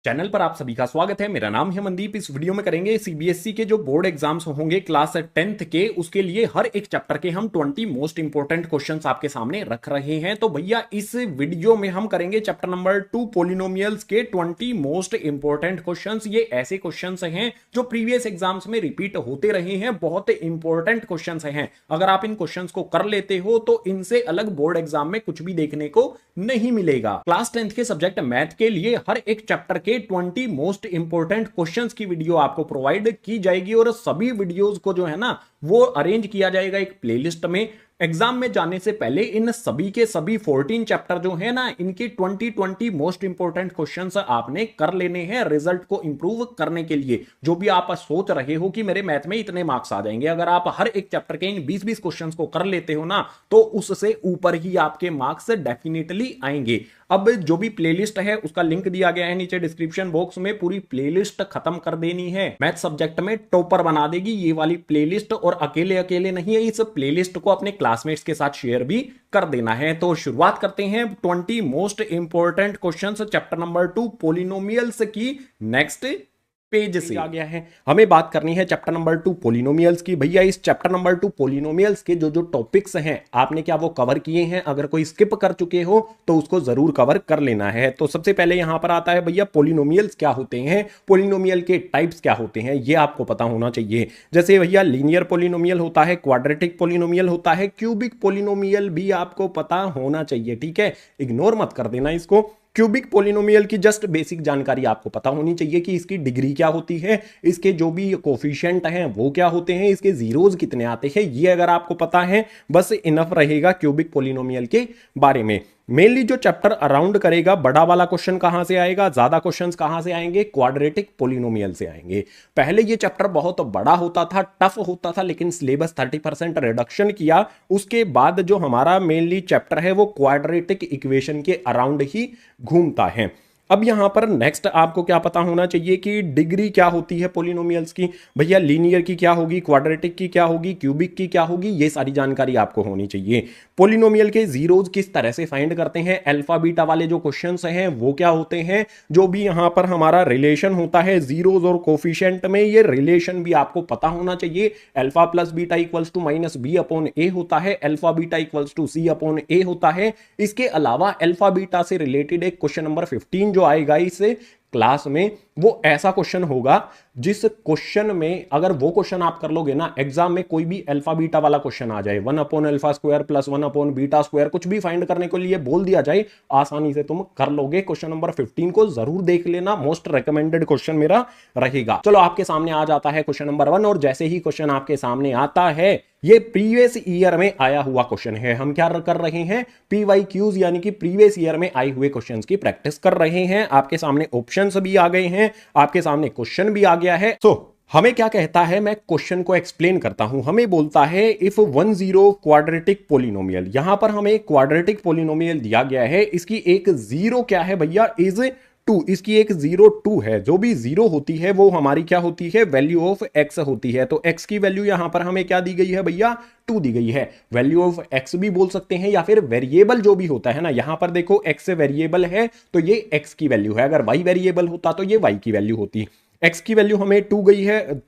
Channel पर आप सभी का स्वागत है। मेरा नाम है मनदीप। इस वीडियो में करेंगे सीबीएसई के जो बोर्ड एग्जाम्स होंगे क्लास 10th के, उसके लिए हर एक चैप्टर के हम 20 मोस्ट इंपोर्टेंट क्वेश्चंस आपके सामने रख रहे हैं। तो भैया इस वीडियो में हम करेंगे चैप्टर नंबर 2 पोलिनोमियल्स के 20 मोस्ट इंपोर्टेंट क्वेश्चंस। ये ऐसे क्वेश्चंस हैं जो प्रीवियस एग्जाम्स में रिपीट होते रहे हैं, बहुत इंपॉर्टेंट क्वेश्चंस हैं। अगर आप इन क्वेश्चंस को कर लेते हो तो इनसे अलग बोर्ड एग्जाम में कुछ भी देखने को नहीं मिलेगा। क्लास 10th के सब्जेक्ट मैथ के लिए हर एक चैप्टर के 20 मोस्ट इंपोर्टेंट क्वेश्चंस की वीडियो आपको प्रोवाइड की जाएगी और सभी वीडियोस को जो है ना वो अरेंज किया जाएगा एक प्लेलिस्ट में। एग्जाम में जाने से पहले इन सभी के सभी 14 चैप्टर जो है ना इनके 20 मोस्ट इंपोर्टेंट क्वेश्चंस आपने कर लेने हैं रिजल्ट को इंप्रूव करने के लिए। जो भी आप सोच रहे हो कि मेरे मैथ में इतने मार्क्स आ जाएंगे, अगर आप हर एक चैप्टर के इन 20-20 क्वेश्चंस को कर लेते हो ना तो उससे ऊपर ही आपके मार्क्स डेफिनेटली आएंगे। अब जो भी प्लेलिस्ट है उसका लिंक दिया गया है नीचे डिस्क्रिप्शन बॉक्स में। पूरी प्लेलिस्ट खत्म कर देनी है, मैथ सब्जेक्ट में टॉपर बना देगी ये वाली प्लेलिस्ट। और अकेले अकेले नहीं है, इस प्लेलिस्ट को अपने क्लासमेट्स के साथ शेयर भी कर देना है। तो शुरुआत करते हैं 20 most important questions chapter number 2 polynomials की। नेक्स्ट पेज से आ गया है, हमें बात करनी है चैप्टर नंबर 2 पोलिनोमियल्स की। भैया इस चैप्टर नंबर 2 पोलिनोमियल्स के जो जो टॉपिक्स हैं आपने क्या वो कवर किए हैं? अगर कोई स्किप कर चुके हो तो उसको जरूर कवर कर लेना है। तो सबसे पहले यहां पर आता है भैया पोलिनोमियल्स क्या होते हैं, पोलिनोमियल के टाइप्स क्या होते हैं, ये आपको पता होना चाहिए। जैसे भैया लीनियर पोलिनोमियल होता है, क्वाड्रेटिक पोलिनोमियल होता है, क्यूबिक पोलिनोमियल भी आपको पता होना चाहिए। ठीक है, इग्नोर मत कर देना इसको। क्यूबिक पोलिनोमियल की जस्ट बेसिक जानकारी आपको पता होनी चाहिए कि इसकी डिग्री क्या होती है, इसके जो भी कोफिशिएंट हैं वो क्या होते हैं, इसके जीरोज कितने आते हैं। ये अगर आपको पता है बस इनफ रहेगा क्यूबिक पोलिनोमियल के बारे में। मेनली जो चैप्टर अराउंड करेगा बड़ा वाला क्वेश्चन कहां से आएगा, ज्यादा क्वेश्चंस कहां से आएंगे, क्वाड्रेटिक पोलिनोमियल से आएंगे। पहले ये चैप्टर बहुत बड़ा होता था, टफ होता था, लेकिन सिलेबस 30% रिडक्शन किया। उसके बाद जो हमारा मेनली चैप्टर है वो क्वाड्रेटिक इक्वेशन के अराउंड ही घूमता है। अब यहां पर नेक्स्ट आपको क्या पता होना चाहिए कि डिग्री क्या होती है पोलिनोमियल्स की। भैया लीनियर की क्या होगी, क्वाड्रेटिक की क्या होगी, क्यूबिक की क्या होगी, ये सारी जानकारी आपको होनी चाहिए। पोलिनोमियल के जीरोज किस तरह से फाइंड करते हैं, अल्फा बीटा वाले जो क्वेश्चंस हैं वो क्या होते हैं, जो भी यहां पर हमारा रिलेशन होता है जीरोज और कोफिशिएंट में, ये रिलेशन भी आपको पता होना चाहिए। Alpha plus beta equals to minus B upon a होता है, alpha beta equals to c upon a होता है। इसके अलावा अल्फा बीटा से रिलेटेड एक क्वेश्चन नंबर 15 जो आएगा इस क्लास में, वो ऐसा क्वेश्चन होगा जिस क्वेश्चन में अगर वो क्वेश्चन आप कर लोगे ना एग्जाम में, कोई भी अल्फा बीटा वाला क्वेश्चन आ जाए, 1 upon alpha square plus 1 upon beta square, कुछ भी फाइंड करने के लिए बोल दिया जाए, आसानी से तुम कर लोगे। क्वेश्चन नंबर 15 को जरूर देख लेना, मोस्ट रिकमेंडेड क्वेश्चन मेरा रहेगा। चलो आपके सामने आ जाता है क्वेश्चन नंबर 1, और जैसे ही क्वेश्चन आपके सामने आता है ये प्रीवियस ईयर में आया हुआ क्वेश्चन है। हम क्या कर रहे हैं, पीवाईक्यूज यानी कि प्रीवियस ईयर में आए हुए क्वेश्चंस की प्रैक्टिस कर रहे हैं। आपके सामने ऑप्शंस भी आ गए हैं, आपके सामने क्वेश्चन भी आ गया है। तो हमें क्या कहता है, मैं क्वेश्चन को एक्सप्लेन करता हूं। हमें बोलता है इफ 10 क्वाड्रेटिक पोलिनोमियल, यहां पर हमें क्वाड्रेटिक पोलिनोमियल दिया गया है, इसकी एक जीरो क्या है भैया, इज 2, इसकी एक 0 2 है। जो भी जीरो होती है वो हमारी क्या होती है, वैल्यू ऑफ एक्स होती है। तो एक्स की वैल्यू यहां पर हमें क्या दी गई है भैया, 2 दी गई है। वैल्यू ऑफ एक्स भी बोल सकते हैं, या फिर वेरिएबल जो भी होता है ना, यहां पर देखो एक्स वेरिएबल है तो ये एक्स की वैल्यू है, अगर वाई वेरिएबल होता तो ये वाई की वैल्यू होती। एक्स की वैल्यू हमें 2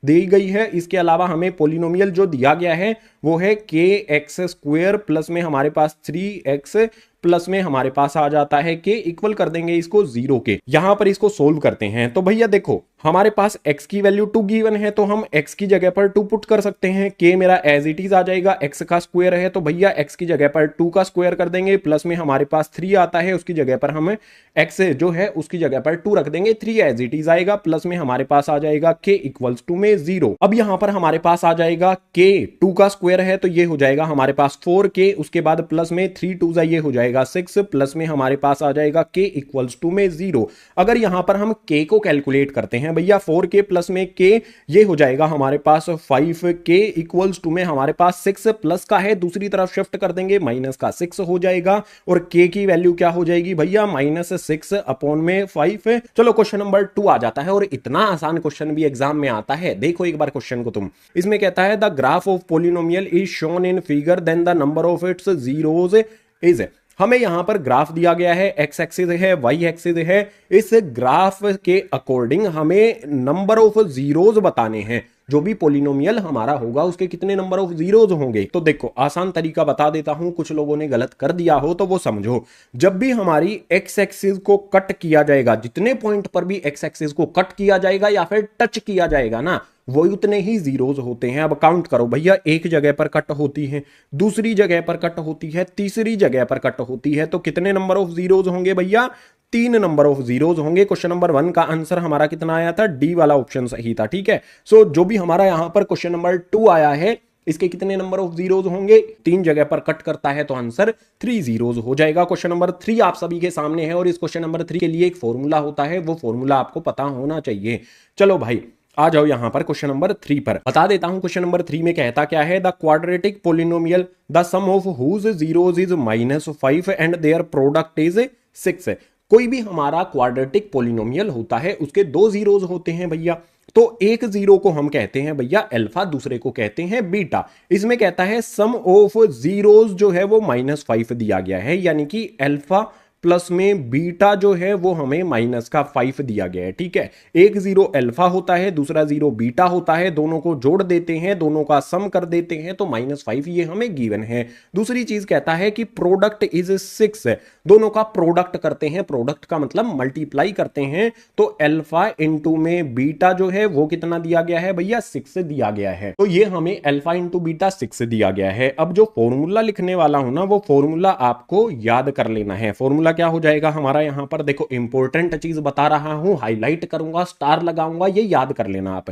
दी गई है। इसके अलावा हमें पोलिनोमियल जो दिया गया है वो है के एक्स स्क्वायर प्लस में हमारे पास 3x प्लस में हमारे पास आ जाता है के, इक्वल कर देंगे इसको 0 के। यहां पर इसको सोल्व करते हैं तो भैया देखो हमारे पास x की वैल्यू 2 गिवन है, तो हम x की जगह पर 2 पुट कर सकते हैं। k मेरा एज इट इज आ जाएगा, x का स्क्वायर है तो भैया x की जगह पर 2 का स्क्वायर कर देंगे, प्लस में हमारे पास 3 आता है, उसकी जगह पर हम x जो है उसकी जगह पर 2 रख देंगे, 3 एज इट इज आएगा, प्लस में हमारे पास आ जाएगा k इक्वल्स टू में 0। अब यहां पर हमारे पास आ जाएगा k, 2 का स्क्वायर है तो ये हो जाएगा हमारे पास 4k, उसके बाद प्लस में 3 2 ये हो जाएगा 6, प्लस में हमारे पास आ जाएगा k इक्वल्स टू में 0। अगर यहां पर हम k को कैलकुलेट करते हैं भैया, 4k प्लस में k ये हो जाएगा हमारे पास 5k इक्वल्स टू में हमारे पास 6 प्लस का है, दूसरी तरफ शिफ्ट कर देंगे माइनस का 6 हो जाएगा, और k की वैल्यू क्या हो जाएगी भैया, -6 अपॉन में 5। चलो क्वेश्चन नंबर 2 आ जाता है, और इतना आसान क्वेश्चन भी एग्जाम में आता है। देखो एक बार क्वेश्चन को तुम, इसमें कहता है the graph of polynomial is shown in figure then the number of its zeros is. हमें यहां पर ग्राफ दिया गया है, एक्स एक्सिस है, वाई एक्सिस है। इस ग्राफ के अकॉर्डिंग हमें नंबर ऑफ जीरोज बताने हैं। जो भी पोलिनोमियल हमारा होगा उसके कितने नंबर ऑफ जीरोज होंगे। तो देखो आसान तरीका बता देता हूं, कुछ लोगों ने गलत कर दिया हो तो वो समझो। जब भी हमारी एक्स एक्सिस को कट किया जाएगा, जितने पॉइंट पर भी एक्स एक्सिस को कट किया जाएगा या फिर टच किया जाएगा ना, वो उतने ही जीरोज होते हैं। अब काउंट करो भैया, एक जगह पर कट होती है, दूसरी जगह पर कट होती है, तीसरी जगह पर कट होती है, तो कितने नंबर ऑफ जीरोज होंगे भैया? 3 नंबर ऑफ जीरोज होंगे। क्वेश्चन नंबर 1 का आंसर हमारा कितना आया था? डी वाला ऑप्शन सही था। ठीक है, सो जो भी हमारा यहां पर क्वेश्चन नंबर 2 आया है, इसके कितने नंबर ऑफ जीरोज होंगे? 3 जगह पर कट करता है तो आंसर 3 जीरोज हो जाएगा। क्वेश्चन नंबर 3 आप सभी के सामने है और इस क्वेश्चन नंबर 3 के लिए एक फॉर्मूला होता है, वो फॉर्मूला आपको पता होना चाहिए। चलो भाई आ जाओ यहां पर क्वेश्चन नंबर 3 पर। बता देता हूं क्वेश्चन नंबर 3 में कहता क्या है, the quadratic polynomial the sum of whose zeros is -5 and their product is 6। कोई भी हमारा क्वाड्रेटिक पोलिनोमियल होता है, उसके 2 जीरोज होते हैं भैया। तो एक जीरो को हम कहते हैं भैया अल्फा, दूसरे को कहते हैं बीटा। इसमें कहता है सम ऑफ जीरोज जो है वो -5 दिया गया है, यानी कि अल्फा प्लस में बीटा जो है वो हमें -5 दिया गया है। ठीक है, एक जीरो अल्फा होता है, दूसरा जीरो बीटा होता है, दोनों को जोड़ देते हैं, दोनों का सम कर देते हैं तो -5 ये हमें गिवन है। दूसरी चीज कहता है कि प्रोडक्ट इज 6, दोनों का प्रोडक्ट करते हैं, प्रोडक्ट का मतलब मल्टीप्लाई करते हैं, तो अल्फा इंटू में बीटा जो है वो कितना दिया गया है भैया? 6 दिया गया है। तो ये हमें अल्फा इंटू बीटा 6 दिया गया है। अब जो फॉर्मूला लिखने वाला हूं ना, वो फॉर्मूला आपको याद कर लेना है। फॉर्मूला क्या हो जाएगा हमारा? यहां पर देखो इंपॉर्टेंट चीज बता रहा हूं, हाईलाइट करूंगा, स्टार लगाऊंगा, ये याद कर लेना आप।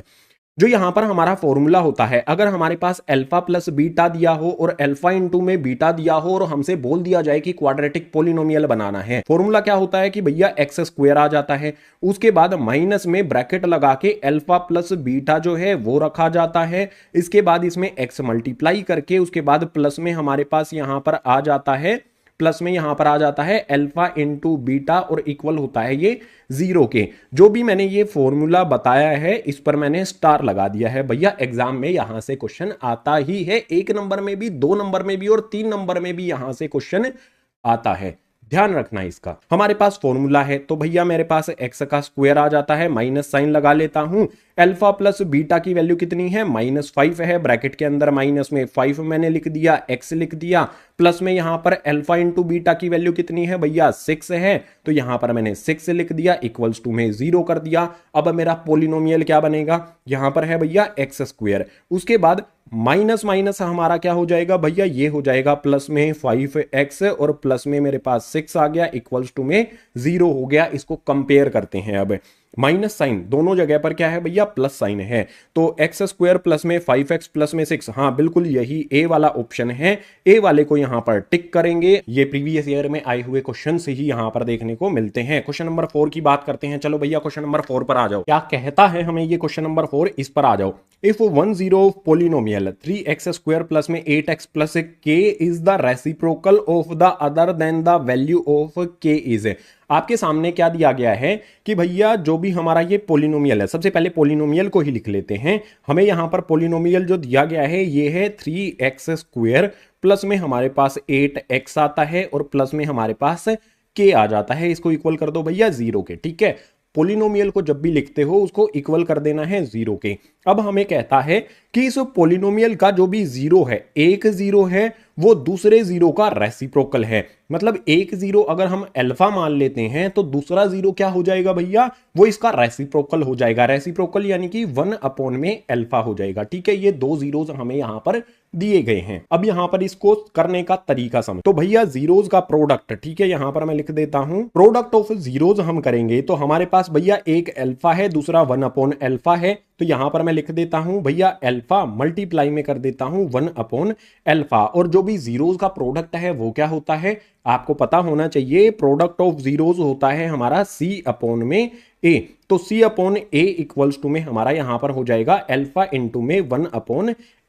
जो यहां पर हमारा फॉर्मूला होता है, अगर हमारे पास अल्फा प्लस बीटा दिया हो और अल्फा इंटू में बीटा दिया हो और हमसे बोल दिया जाए कि क्वाड्रेटिक पोलिनोमियल बनाना है, फॉर्मूला क्या होता है कि भैया एक्स स्क्वायर आ जाता है, उसके बाद माइनस में ब्रैकेट लगा के अल्फा प्लस बीटा जो है वो रखा जाता है, इसके बाद इसमें एक्स मल्टीप्लाई करके उसके बाद प्लस में हमारे पास यहां पर आ जाता है, प्लस में यहां पर आ जाता है अल्फा इंटू बीटा और इक्वल होता है ये 0 के। जो भी मैंने ये फॉर्मूला बताया है इस पर मैंने स्टार लगा दिया है भैया। एग्जाम में यहां से क्वेश्चन आता ही है, 1 नंबर में भी, 2 नंबर में भी और 3 नंबर में भी यहां से क्वेश्चन आता है, ध्यान रखना इसका। हमारे पास फॉर्मूला है तो भैया मेरे पास एक्स का स्क्वायर आ जाता है, माइनस साइन लगा लेता हूं। अल्फा प्लस बीटा की वैल्यू कितनी है? -5 है, ब्रैकेट के अंदर माइनस में 5 मैंने लिख दिया, एक्स लिख दिया, प्लस में यहां पर अल्फा इंटू बीटा की वैल्यू कितनी है भैया? 6 है, तो यहां पर मैंने 6 लिख दिया, इक्वल्स टू में 0 कर दिया। अब मेरा पोलिनोमियल क्या बनेगा? यहां पर है भैया एक्स स्क्वायर, उसके बाद माइनस माइनस हमारा क्या हो जाएगा भैया? ये हो जाएगा प्लस में 5x और प्लस में मेरे पास 6 आ गया, इक्वल्स टू में 0 हो गया। इसको कंपेयर करते हैं। अब माइनस साइन दोनों जगह पर क्या है भैया? प्लस साइन है, तो एक्स स्क्वायर प्लस में 5x प्लस में 6, हाँ बिल्कुल यही ए वाला ऑप्शन है। ए वाले को यहां पर टिक करेंगे, ये प्रीवियस ईयर में आए हुए क्वेश्चन से ही यहां पर देखने को मिलते हैं। क्वेश्चन नंबर 4 की बात करते हैं। चलो भैया क्वेश्चन नंबर 4 पर आ जाओ, क्या कहता है हमें ये क्वेश्चन नंबर 4, इस पर आ जाओ। If 1 0 polynomial 3x square plus में 8x plus k is the reciprocal of the other than the value of k is. आपके सामने क्या दिया गया है कि भैया जो भी हमारा ये पोलिनोमियल है, सबसे पहले पोलिनोमियल को ही लिख लेते हैं। हमें यहां पर पोलिनोमियल जो दिया गया है ये है 3x स्क्वायर प्लस में हमारे पास 8x आता है और प्लस में हमारे पास k आ जाता है। इसको इक्वल कर दो भैया 0 के। ठीक है, पोलिनोमियल को जब भी लिखते हो उसको इक्वल कर देना है 0 के। अब हमें कहता है कि इस पोलिनोमियल का जो भी 0 है, एक 0 है, वो दूसरे 0 का रेसिप्रोकल है। मतलब एक 0 अगर हम अल्फा मान लेते हैं तो दूसरा 0 क्या हो जाएगा भैया? वो इसका रेसिप्रोकल हो जाएगा। रेसिप्रोकल यानी कि 1 में अल्फा हो जाएगा। ठीक है, ये 2 जीरोज हमें यहां पर दिए गए हैं। अब यहां पर इसको करने का तरीका समझ। तो भैया जीरोज का प्रोडक्ट, ठीक है, यहां पर मैं लिख देता हूं प्रोडक्ट ऑफ जीरोज हम करेंगे तो हमारे पास भैया एक अल्फा है, दूसरा 1 अल्फा है। तो यहां पर मैं लिख देता हूं भैया अल्फा मल्टीप्लाई में कर देता हूं 1 अल्फा, और जो भी जीरोज का प्रोडक्ट है वो क्या होता है आपको पता होना चाहिए। प्रोडक्ट ऑफ जीरोज होता है हमारा C/A। तो C/A इक्वल्स टू में हमारा यहां पर हो जाएगा अल्फा इंटू में 1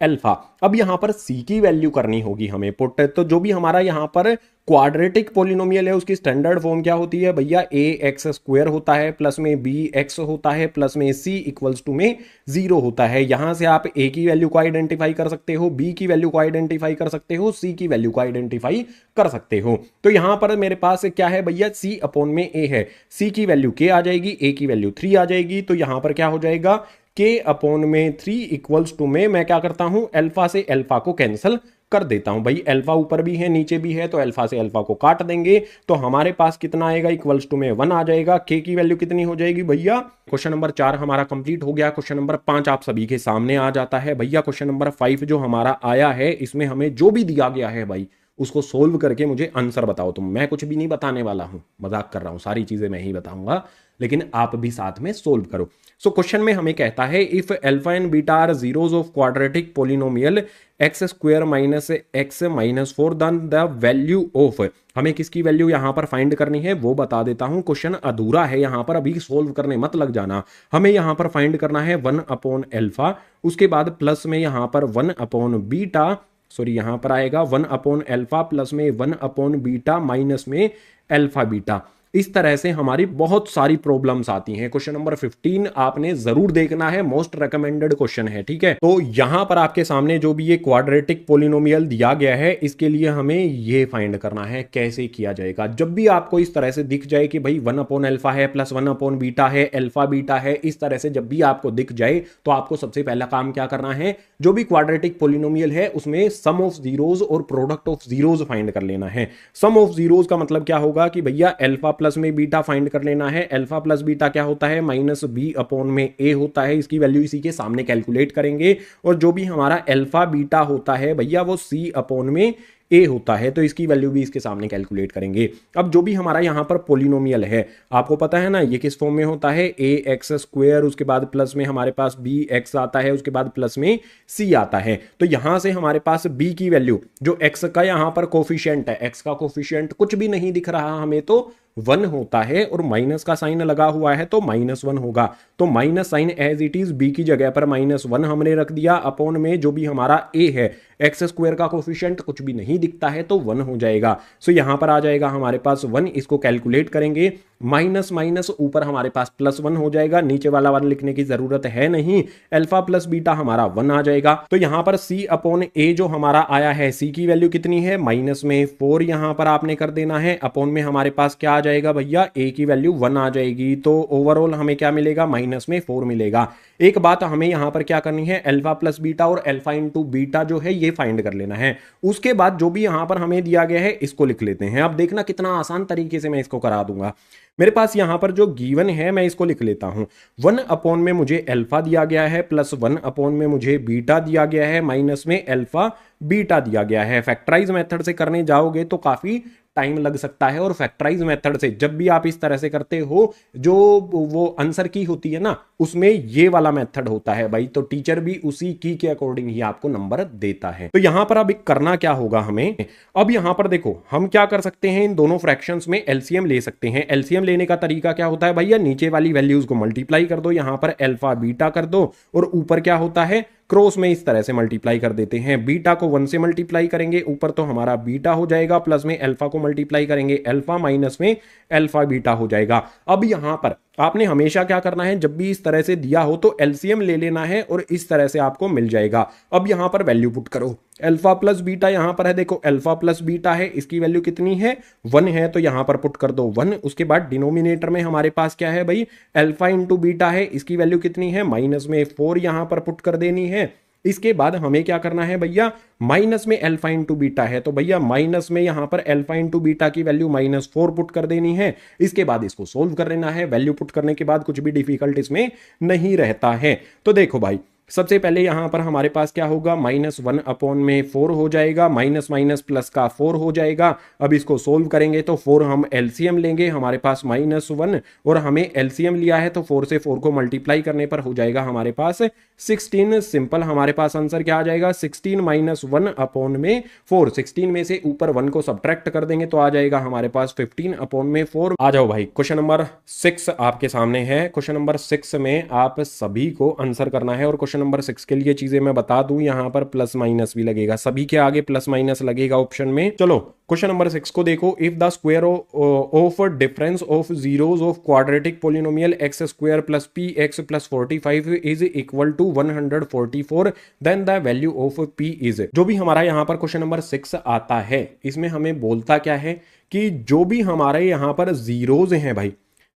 अल्फा। अब यहां पर सी की वैल्यू करनी होगी हमें पुट। तो जो भी हमारा यहां पर क्वाड्रेटिक पोलिनोमियल है उसकी स्टैंडर्ड फॉर्म क्या होती है भैया, ए एक्स स्क्वायर होता है प्लस में बी एक्स होता है प्लस में सी इक्वल्स टू में 0 होता है। यहां से आप ए की वैल्यू को आइडेंटिफाई कर सकते हो, बी की वैल्यू को आइडेंटिफाई कर सकते हो, सी की वैल्यू को आइडेंटिफाई कर सकते हो। तो यहां पर मेरे पास क्या है भैया, सी अपॉन में ए है, सी की वैल्यू के आ जाएगी, ए की वैल्यू 3 आ जाएगी। तो यहां पर क्या हो जाएगा, के अपॉन में 3 इक्वल्स टू में मैं क्या करता हूं, अल्फा से अल्फा को कैंसिल कर देता हूं। भाई अल्फा ऊपर भी है नीचे भी है, तो अल्फा से अल्फा को काट देंगे तो हमारे पास कितना आएगा, इक्वल्स टू में 1 आ जाएगा। के की वैल्यू कितनी हो जाएगी भैया, क्वेश्चन नंबर 4 हमारा कंप्लीट हो गया। क्वेश्चन नंबर 5 आप सभी के सामने आ जाता है भैया। क्वेश्चन नंबर 5 जो हमारा आया है, इसमें हमें जो भी दिया गया है भाई उसको सोल्व करके मुझे आंसर बताओ। तुम, मैं कुछ भी नहीं बताने वाला हूं, मजाक कर रहा हूं, सारी चीजें मैं ही बताऊंगा, लेकिन आप भी साथ में सोल्व करो। सो क्वेश्चन में हमें कहता है if alpha and beta are zeros of quadratic polynomial X square minus X minus 4 then the value of, हमें किसकी वैल्यू यहां पर फाइंड करनी है वो बता देता हूं। क्वेश्चन अधूरा है यहां पर, अभी सोल्व करने मत लग जाना। हमें यहां पर फाइंड करना है 1 अपॉन अल्फा, उसके बाद प्लस में यहां पर 1 अपॉन बीटा, सॉरी यहां पर आएगा 1 अपॉन अल्फा प्लस में 1 अपॉन बीटा माइनस में अल्फा बीटा। इस तरह से हमारी बहुत सारी प्रॉब्लम्स आती हैं। क्वेश्चन नंबर 15 आपने जरूर देखना है, मोस्ट रेकमेंडेड क्वेश्चन है, ठीक है। तो यहां पर आपके सामने जो भी ये क्वाड्रेटिक पोलिनोमियल दिया गया है, इसके लिए हमें ये फाइंड करना है कैसे किया जाएगा। जब भी आपको इस तरह से दिख जाए कि भाई 1 अपॉन अल्फा है प्लस 1 अपॉन बीटा है, अल्फा बीटा है, इस तरह से जब भी आपको दिख जाए तो आपको सबसे पहला काम क्या करना है, जो भी क्वाड्रेटिक पोलिनोमियल है उसमें सम ऑफ जीरोज और प्रोडक्ट ऑफ जीरोज फाइंड कर लेना है। सम ऑफ जीरोज का मतलब क्या होगा कि भैया अल्फा प्लस में बीटा फाइंड कर लेना है। अल्फा प्लस बीटा क्या होता है, माइनस बी अपॉन में ए होता है, इसकी वैल्यू इसी के सामने कैलकुलेट करेंगे। और जो भी हमारा अल्फा बीटा होता है भैया वो सी अपॉन में ए होता है, तो इसकी वैल्यू भी इसके सामने कैलकुलेट करेंगे। अब जो भी हमारा यहां पर पोलिनोमियल है, आपको पता है ना ये किस फॉर्म में होता है, ए एक्स स्क्वायर, उसके बाद प्लस में हमारे पास बी एक्स आता है, उसके बाद प्लस में सी आता है। तो यहां से हमारे पास बी की वैल्यू, जो एक्स का यहां पर कोफिशिएंट है, एक्स का कोफिशिएंट कुछ भी नहीं दिख रहा हमें, तो 1 होता है, और माइनस का साइन लगा हुआ है तो -1 होगा। तो minus sign as it is, B की जगह पर -1 हमने रख दिया, अपॉन में जो भी हमारा ए है, एक्स स्क्वायर का कोफिशिएंट कुछ भी नहीं दिखता है तो 1 हो जाएगा। सो यहां पर आ जाएगा हमारे पास 1, इसको कैलकुलेट करेंगे, माइनस माइनस ऊपर हमारे पास +1 हो जाएगा, नीचे वाला 1 लिखने की जरूरत है नहीं, अल्फा प्लस बीटा हमारा 1 आ जाएगा। तो यहां पर सी अपॉन ए जो हमारा आया है, सी की वैल्यू कितनी है, -4 यहां पर आपने कर देना है, अपॉन में हमारे पास क्या आ जाएगा भैया, ए की वैल्यू 1 आ जाएगी। तो ओवरऑल हमें क्या मिलेगा, -4 मिलेगा। एक बात हमें यहां पर क्या करनी है, अल्फा प्लस बीटा और अल्फा इंटू बीटा जो है ये फाइंड कर लेना है। उसके बाद जो भी यहां पर हमें दिया गया है इसको लिख लेते हैं। अब देखना कितना आसान तरीके से मैं इसको करा दूंगा। मेरे पास यहां पर जो गिवन है मैं इसको लिख लेता हूं, 1 अपॉन में मुझे अल्फा दिया गया है, प्लस 1 अपॉन में मुझे बीटा दिया गया है, माइनस में अल्फा बीटा दिया गया है। फैक्टराइज मेथड से करने जाओगे तो काफी टाइम लग सकता है, और फैक्टराइज मेथड से जब भी आप इस तरह से करते हो, जो वो आंसर की होती है ना, उसमें ये वाला मेथड होता है भाई, तो टीचर भी उसी की के अकॉर्डिंग ही आपको नंबर देता है। तो यहां पर अब करना क्या होगा हमें, अब यहां पर देखो हम क्या कर सकते हैं, इन दोनों फ्रैक्शंस में एलसीएम ले सकते हैं। एलसीएम लेने का तरीका क्या होता है भैया, नीचे वाली वैल्यूज को मल्टीप्लाई कर दो, यहां पर अल्फा बीटा कर दो, और ऊपर क्या होता है, क्रॉस में इस तरह से मल्टीप्लाई कर देते हैं। बीटा को 1 से मल्टीप्लाई करेंगे, ऊपर तो हमारा बीटा हो जाएगा, प्लस में अल्फा को मल्टीप्लाई करेंगे अल्फा, माइनस में अल्फा बीटा हो जाएगा। अब यहां पर आपने हमेशा क्या करना है, जब भी इस तरह से दिया हो तो एलसीएम ले लेना है, और इस तरह से आपको मिल जाएगा। अब यहां पर वैल्यू पुट करो, अल्फा प्लस बीटा यहां पर है, देखो अल्फा प्लस बीटा है, इसकी वैल्यू कितनी है, 1 है, तो यहां पर पुट कर दो 1। उसके बाद डिनोमिनेटर में हमारे पास क्या है भाई, अल्फा इंटू बीटा है, इसकी वैल्यू कितनी है, -4 यहां पर पुट कर देनी है। इसके बाद हमें क्या करना है भैया, माइनस में अल्फा इंटू बीटा है, तो भैया माइनस में यहां पर अल्फा इंटू बीटा की वैल्यू -4 पुट कर देनी है। इसके बाद इसको सोल्व कर लेना है। वैल्यू पुट करने के बाद कुछ भी डिफिकल्ट इसमें नहीं रहता है। तो देखो भाई, सबसे पहले यहां पर हमारे पास क्या होगा, -1 अपॉन में 4 हो जाएगा, माइनस माइनस प्लस का 4 हो जाएगा। अब इसको सोल्व करेंगे तो 4 हम एलसीएम लेंगे, हमारे पास -1, और हमें एलसीएम लिया है तो 4 से 4 को मल्टीप्लाई करने पर हो जाएगा हमारे पास 16। सिंपल हमारे पास आंसर क्या आ जाएगा, 16 - 1 अपॉन में 4। 16 में से ऊपर 1 को सब्ट्रैक्ट कर देंगे तो आ जाएगा हमारे पास 15 अपॉन में 4। आ जाओ भाई, क्वेश्चन नंबर 6 आपके सामने है। क्वेश्चन नंबर 6 में आप सभी को आंसर करना है, और क्वेश्चन क्वेश्चन नंबर 6 के लिए चीजें मैं बता दूं, यहां पर प्लस माइनस भी लगेगा, सभी के आगे प्लस माइनस लगेगा ऑप्शन में। चलो क्वेश्चन नंबर 6 को देखो, if the square of difference of zeros of quadratic polynomial X square plus P X plus 45 is equal to 144 then the value of P is. जो भी हमारा यहाँ पर क्वेश्चन नंबर 6 आता है, इसमें हमें बोलता क्या है कि जो भी हमारे यहाँ पर जीरोज हैं भाई,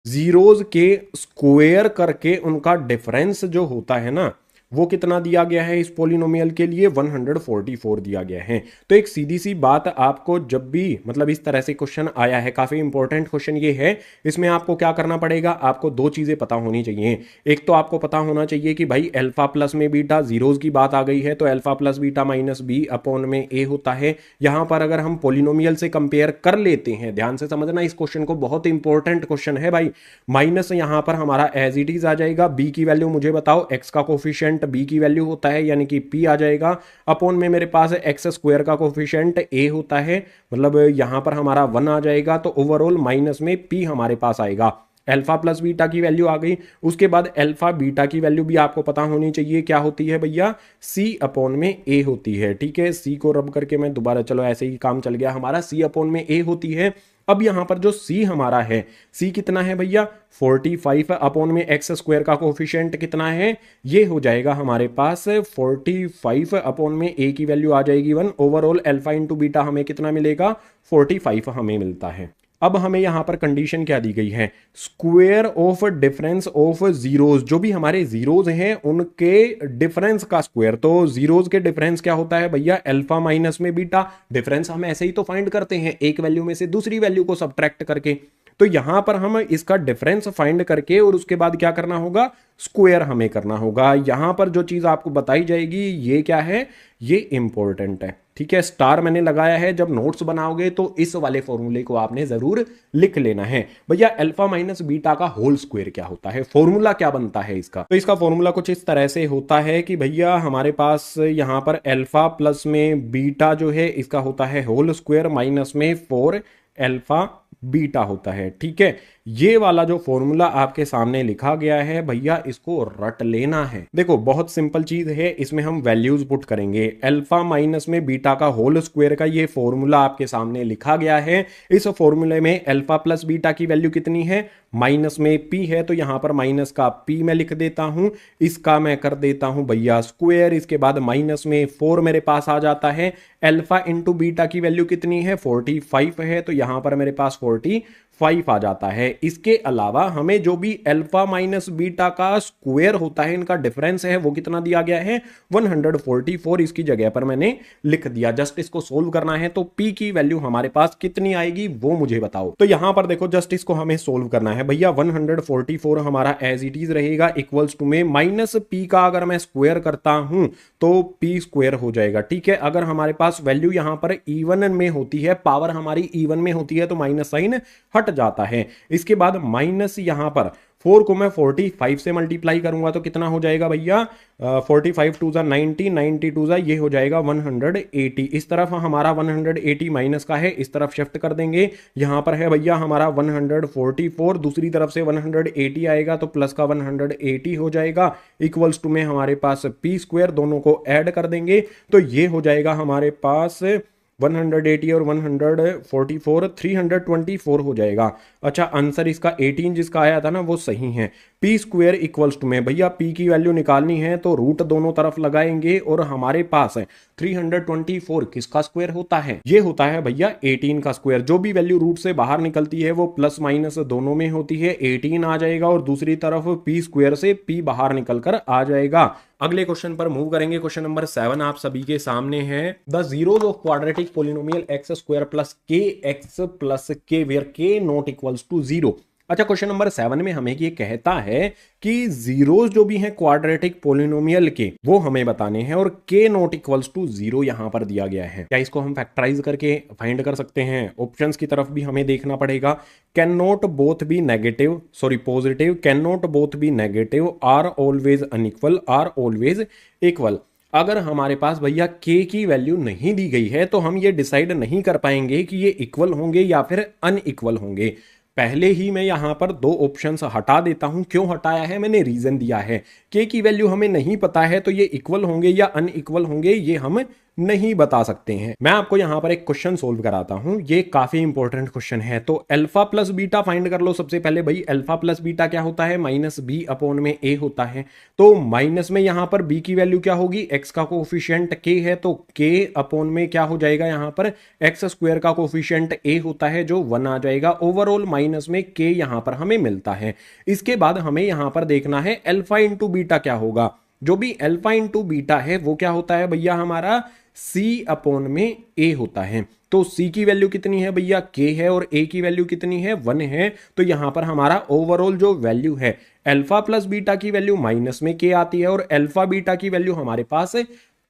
जीरोज के स्क्वायर करके उनका डिफरेंस जो होता है ना, वो कितना दिया गया है इस पोलिनोमियल के लिए, 144 दिया गया है। तो एक सीधी सी बात, आपको जब भी मतलब इस तरह से क्वेश्चन आया है, काफी इंपॉर्टेंट क्वेश्चन ये है, इसमें आपको क्या करना पड़ेगा, आपको दो चीजें पता होनी चाहिए। एक तो आपको पता होना चाहिए कि भाई अल्फा प्लस में बीटा, जीरोज की बात आ गई है तो alpha plus beta minus B upon में ए होता है। यहां पर अगर हम पोलिनोमियल से कंपेयर कर लेते हैं, ध्यान से समझना इस क्वेश्चन को, बहुत इंपॉर्टेंट क्वेश्चन है भाई। माइनस यहां पर हमारा एज इट इज आ जाएगा, बी की वैल्यू मुझे बताओ, एक्स का कोफिशिएंट बी की वैल्यू होता है यानी कि p आ जाएगा, अपॉन में मेरे पास एक्स स्क्वायर का कोफिशिएंट a होता है, मतलब यहां पर हमारा 1 आ जाएगा। तो ओवरऑल माइनस में p हमारे पास आएगा। अल्फा प्लस बीटा की वैल्यू आ गई, उसके बाद अल्फा बीटा की वैल्यू भी आपको पता होनी चाहिए, क्या होती है भैया, c अपॉन में a होती है। ठीक है, c को रब करके मैं दोबारा, चलो ऐसे ही काम चल गया हमारा, c अपॉन में a होती है। अब यहां पर जो c हमारा है, c कितना है भैया, 45 अपॉन में एक्स स्क्वायर का कोफिशिएंट कितना है, ये हो जाएगा हमारे पास 45 अपॉन में a की वैल्यू आ जाएगी 1। ओवरऑल अल्फा इंटू बीटा हमें कितना मिलेगा, 45 हमें मिलता है। अब हमें यहां पर कंडीशन क्या दी गई है, square of difference of zeros, जो भी हमारे जीरोज हैं उनके डिफरेंस का स्क्वायर। तो जीरोज के डिफरेंस क्या होता है भैया, अल्फा माइनस में बीटा। डिफरेंस हम ऐसे ही तो फाइंड करते हैं, एक वैल्यू में से दूसरी वैल्यू को सब्ट्रैक्ट करके। तो यहां पर हम इसका डिफरेंस फाइंड करके और उसके बाद क्या करना होगा, स्क्वायर हमें करना होगा। यहां पर जो चीज आपको बताई जाएगी ये क्या है, ये इंपॉर्टेंट है। ठीक है, स्टार मैंने लगाया है, जब नोट्स बनाओगे तो इस वाले फॉर्मूले को आपने जरूर लिख लेना है। भैया अल्फा माइनस बीटा का होल स्क्वायर क्या होता है, फॉर्मूला क्या बनता है इसका, तो इसका फॉर्मूला कुछ इस तरह से होता है कि भैया हमारे पास यहां पर अल्फा प्लस में बीटा जो है इसका होता है होल स्क्वायर, माइनस में 4 अल्फा बीटा होता है। ठीक है, ये वाला जो फॉर्मूला आपके सामने लिखा गया है भैया, इसको रट लेना है। देखो बहुत सिंपल चीज है, इसमें हम वैल्यूज पुट करेंगे। अल्फा माइनस में बीटा का होल स्क्वायर का ये फॉर्मूला आपके सामने लिखा गया है। इस फॉर्मूले में अल्फा प्लस बीटा की वैल्यू कितनी है, माइनस में p है, तो यहां पर माइनस का p मैं लिख देता हूं, इसका मैं कर देता हूं भैया स्क्वायर, इसके बाद माइनस में 4 मेरे पास आ जाता है। अल्फा इंटू बीटा की वैल्यू कितनी है, 45 है, तो यहां पर मेरे पास 45 आ जाता है। इसके अलावा हमें जो भी अल्फा माइनस बीटा का स्क्वायर होता है, इनका डिफरेंस है, वो कितना दिया गया है, 144, इसकी जगह पर मैंने लिख दिया। जस्ट इसको सोल्व करना है, तो p की वैल्यू हमारे पास कितनी आएगी वो मुझे बताओ। तो यहां पर देखो जस्ट इसको हमें सोल्व करना है भैया। 144 हमारा एज इट इज रहेगा, इक्वल्स टू में माइनस p का अगर मैं स्क्वायर करता हूं तो p स्क्वायर हो जाएगा। ठीक है, अगर हमारे पास वैल्यू यहां पर इवन में होती है, पावर हमारी इवन में होती है, तो माइनस साइन हट जाता है। इसके बाद माइनस यहां पर 4 को मैं 45 से मल्टीप्लाई करूंगा तो कितना हो जाएगा भैया, 45 टू जा 90, 90 टू जा ये हो जाएगा 180। इस तरफ हमारा 180 माइनस का है, इस तरफ शिफ्ट कर देंगे। यहां पर है भैया हमारा 144, दूसरी तरफ से 180 आएगा तो प्लस का 180 हो जाएगा, इक्वल्स टू में हमारे पास p स्क्वायर, दोनों को ऐड कर देंगे तो ये हो जाएगा हमारे पास 180 और 144, 324 हो जाएगा। अच्छा, आंसर इसका 18 जिसका आया था ना वो सही है। p स्क्वायर इक्वल्स टू में भैया p की वैल्यू निकालनी है तो रूट दोनों तरफ लगाएंगे और हमारे पास है 324 किसका स्क्वायर होता है, ये होता है भैया 18 का स्क्वायर। जो भी वैल्यू रूट से बाहर निकलती है वो प्लस माइनस दोनों में होती है, 18 आ जाएगा और दूसरी तरफ p स्क्वायर से p बाहर निकलकर आ जाएगा। अगले क्वेश्चन पर मूव करेंगे। क्वेश्चन नंबर 7 आप सभी के सामने है। The zeros of quadratic polynomial X square plus के एक्स प्लस के वेयर के नॉट इक्वल्स टू 0। अच्छा, क्वेश्चन नंबर 7 में हमें ये कहता है कि जीरोज जो भी हैं क्वाड्रेटिक पोलिनोमियल के वो हमें बताने हैं और के नॉट इक्वल्स टू 0 यहां पर दिया गया है। क्या इसको हम फैक्टराइज करके फाइंड कर सकते हैं? ऑप्शंस की तरफ भी हमें देखना पड़ेगा। Cannot both be negative, sorry positive, cannot both be negative, are always unequal, are always equal. अगर हमारे पास भैया k की वैल्यू नहीं दी गई है तो हम ये डिसाइड नहीं कर पाएंगे कि ये इक्वल होंगे या फिर अनइक्वल होंगे। पहले ही मैं यहां पर दो ऑप्शंस हटा देता हूं। क्यों हटाया है, मैंने रीजन दिया है। के की वैल्यू हमें नहीं पता है, तो ये इक्वल होंगे या अनइक्वल होंगे ये हम नहीं बता सकते हैं। मैं आपको यहां पर एक क्वेश्चन सोल्व कराता हूं, ये काफी इंपॉर्टेंट क्वेश्चन है। तो अल्फा प्लस बीटा फाइंड कर लो सबसे पहले। भाई अल्फा प्लस बीटा क्या होता है, माइनस बी अपॉन में ए होता है। तो माइनस में यहां पर बी की वैल्यू क्या होगी, एक्स का कोफिशिएंट के है, तो के अपॉन में क्या हो जाएगा, यहां पर एक्स स्क्वायर का कोफिशिएंट ए होता है जो 1 आ जाएगा। ओवरऑल माइनस में के यहां पर हमें मिलता है। इसके बाद हमें यहां पर देखना है अल्फा इंटू बीटा क्या होगा। जो भी अल्फा इंटू बीटा है वो क्या होता है भैया, हमारा सी अपॉन में ए होता है। तो सी की वैल्यू कितनी है भैया, के है, और ए की वैल्यू कितनी है, 1 है। तो यहां पर हमारा ओवरऑल जो वैल्यू है अल्फा प्लस बीटा की वैल्यू माइनस में के आती है, और अल्फा बीटा की वैल्यू हमारे पास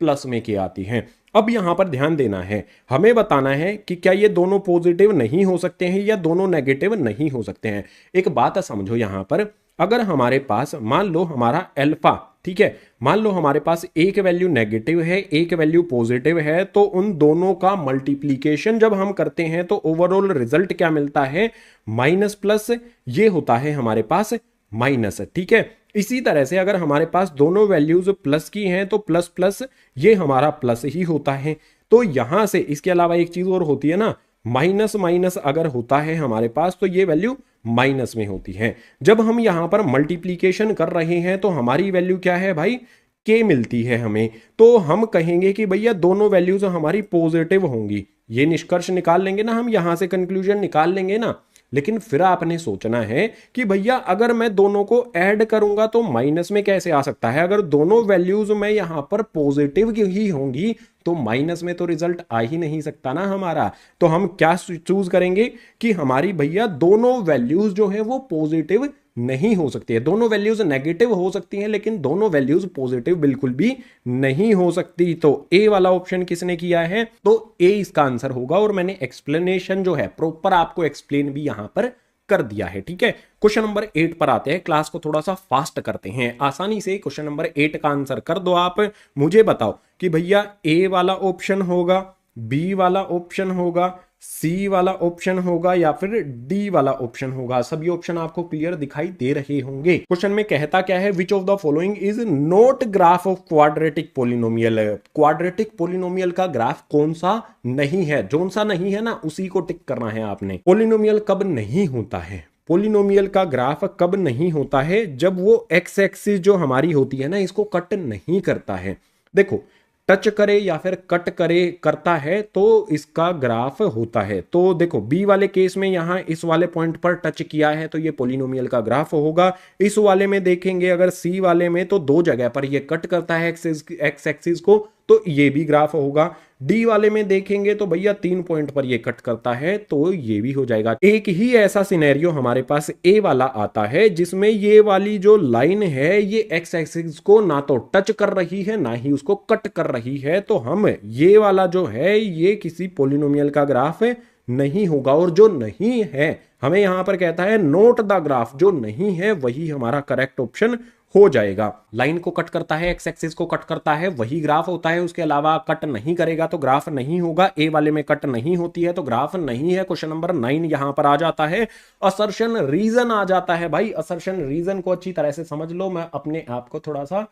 प्लस में के आती है। अब यहां पर ध्यान देना है, हमें बताना है कि क्या ये दोनों पॉजिटिव नहीं हो सकते हैं या दोनों नेगेटिव नहीं हो सकते हैं। एक बात समझो, यहां पर अगर हमारे पास मान लो हमारा अल्फा, ठीक है, मान लो हमारे पास एक वैल्यू नेगेटिव है, एक वैल्यू पॉजिटिव है, तो उन दोनों का मल्टीप्लीकेशन जब हम करते हैं तो ओवरऑल रिजल्ट क्या मिलता है, माइनस प्लस, ये होता है हमारे पास माइनस। ठीक है, इसी तरह से अगर हमारे पास दोनों वैल्यूज प्लस की हैं तो प्लस प्लस ये हमारा प्लस ही होता है। तो यहां से इसके अलावा एक चीज और होती है ना, माइनस माइनस अगर होता है हमारे पास तो ये वैल्यू माइनस में होती है। जब हम यहां पर मल्टीप्लीकेशन कर रहे हैं तो हमारी वैल्यू क्या है भाई, के मिलती है हमें। तो हम कहेंगे कि भैया दोनों वैल्यूज हमारी पॉजिटिव होंगी, ये निष्कर्ष निकाल लेंगे ना हम, यहां से कंक्लूजन निकाल लेंगे ना। लेकिन फिर आपने सोचना है कि भैया अगर मैं दोनों को ऐड करूंगा तो माइनस में कैसे आ सकता है। अगर दोनों वैल्यूज में यहां पर पॉजिटिव ही होंगी तो माइनस में तो रिजल्ट आ ही नहीं सकता ना हमारा। तो हम क्या चूज करेंगे कि हमारी भैया दोनों वैल्यूज जो है वो पॉजिटिव नहीं हो सकती है। दोनों वैल्यूज नेगेटिव हो सकती हैं लेकिन दोनों वैल्यूज पॉजिटिव बिल्कुल भी नहीं हो सकती। तो ए वाला ऑप्शन किसने किया है, तो ए इसका आंसर होगा। और मैंने एक्सप्लेनेशन जो है प्रॉपर आपको एक्सप्लेन भी यहां पर कर दिया है। ठीक है, क्वेश्चन नंबर 8 पर आते हैं। क्लास को थोड़ा सा फास्ट करते हैं, आसानी से क्वेश्चन नंबर 8 का आंसर कर दो आप। मुझे बताओ कि भैया ए वाला ऑप्शन होगा, बी वाला ऑप्शन होगा, सी वाला ऑप्शन होगा या फिर डी वाला ऑप्शन होगा। सभी ऑप्शन आपको क्लियर दिखाई दे रहे होंगे। क्वेश्चन में कहता क्या है, which of the following is not graph of quadratic polynomial. Quadratic polynomial का ग्राफ कौन सा नहीं है, जोन सा नहीं है ना, उसी को टिक करना है आपने। पोलिनोमियल कब नहीं होता है, पोलिनोमियल का ग्राफ कब नहीं होता है, जब वो एक्स एक्सिस जो हमारी होती है ना इसको कट नहीं करता है। देखो टच करे या फिर कट करे करता है तो इसका ग्राफ होता है। तो देखो बी वाले केस में यहां इस वाले पॉइंट पर टच किया है तो ये पोलिनोमियल का ग्राफ होगा। इस वाले में देखेंगे अगर सी वाले में तो दो जगह पर ये कट करता है एक्स एक्सिस को, तो ये भी ग्राफ होगा। डी वाले में देखेंगे तो भैया 3 पॉइंट पर ये कट करता है तो ये भी हो जाएगा। एक ही ऐसा सिनेरियो हमारे पास ए वाला आता है जिसमें ये वाली जो लाइन है ये एक्स एक्सिस को ना तो टच कर रही है ना ही उसको कट कर रही है। तो हम ये वाला जो है ये किसी पोलिनोमियल का ग्राफ नहीं होगा। और जो नहीं है हमें यहां पर कहता है नोट द ग्राफ, जो नहीं है वही हमारा करेक्ट ऑप्शन हो जाएगा। लाइन को कट करता है, एक्स एक्सिस को कट करता है, वही ग्राफ होता है। उसके अलावा कट नहीं करेगा तो ग्राफ नहीं होगा। ए वाले में कट नहीं होती है तो ग्राफ नहीं है। क्वेश्चन नंबर 9 यहां पर आ जाता है, असर्शन रीजन आ जाता है। भाई असर्शन रीजन को अच्छी तरह से समझ लो। मैं अपने आप को थोड़ा सा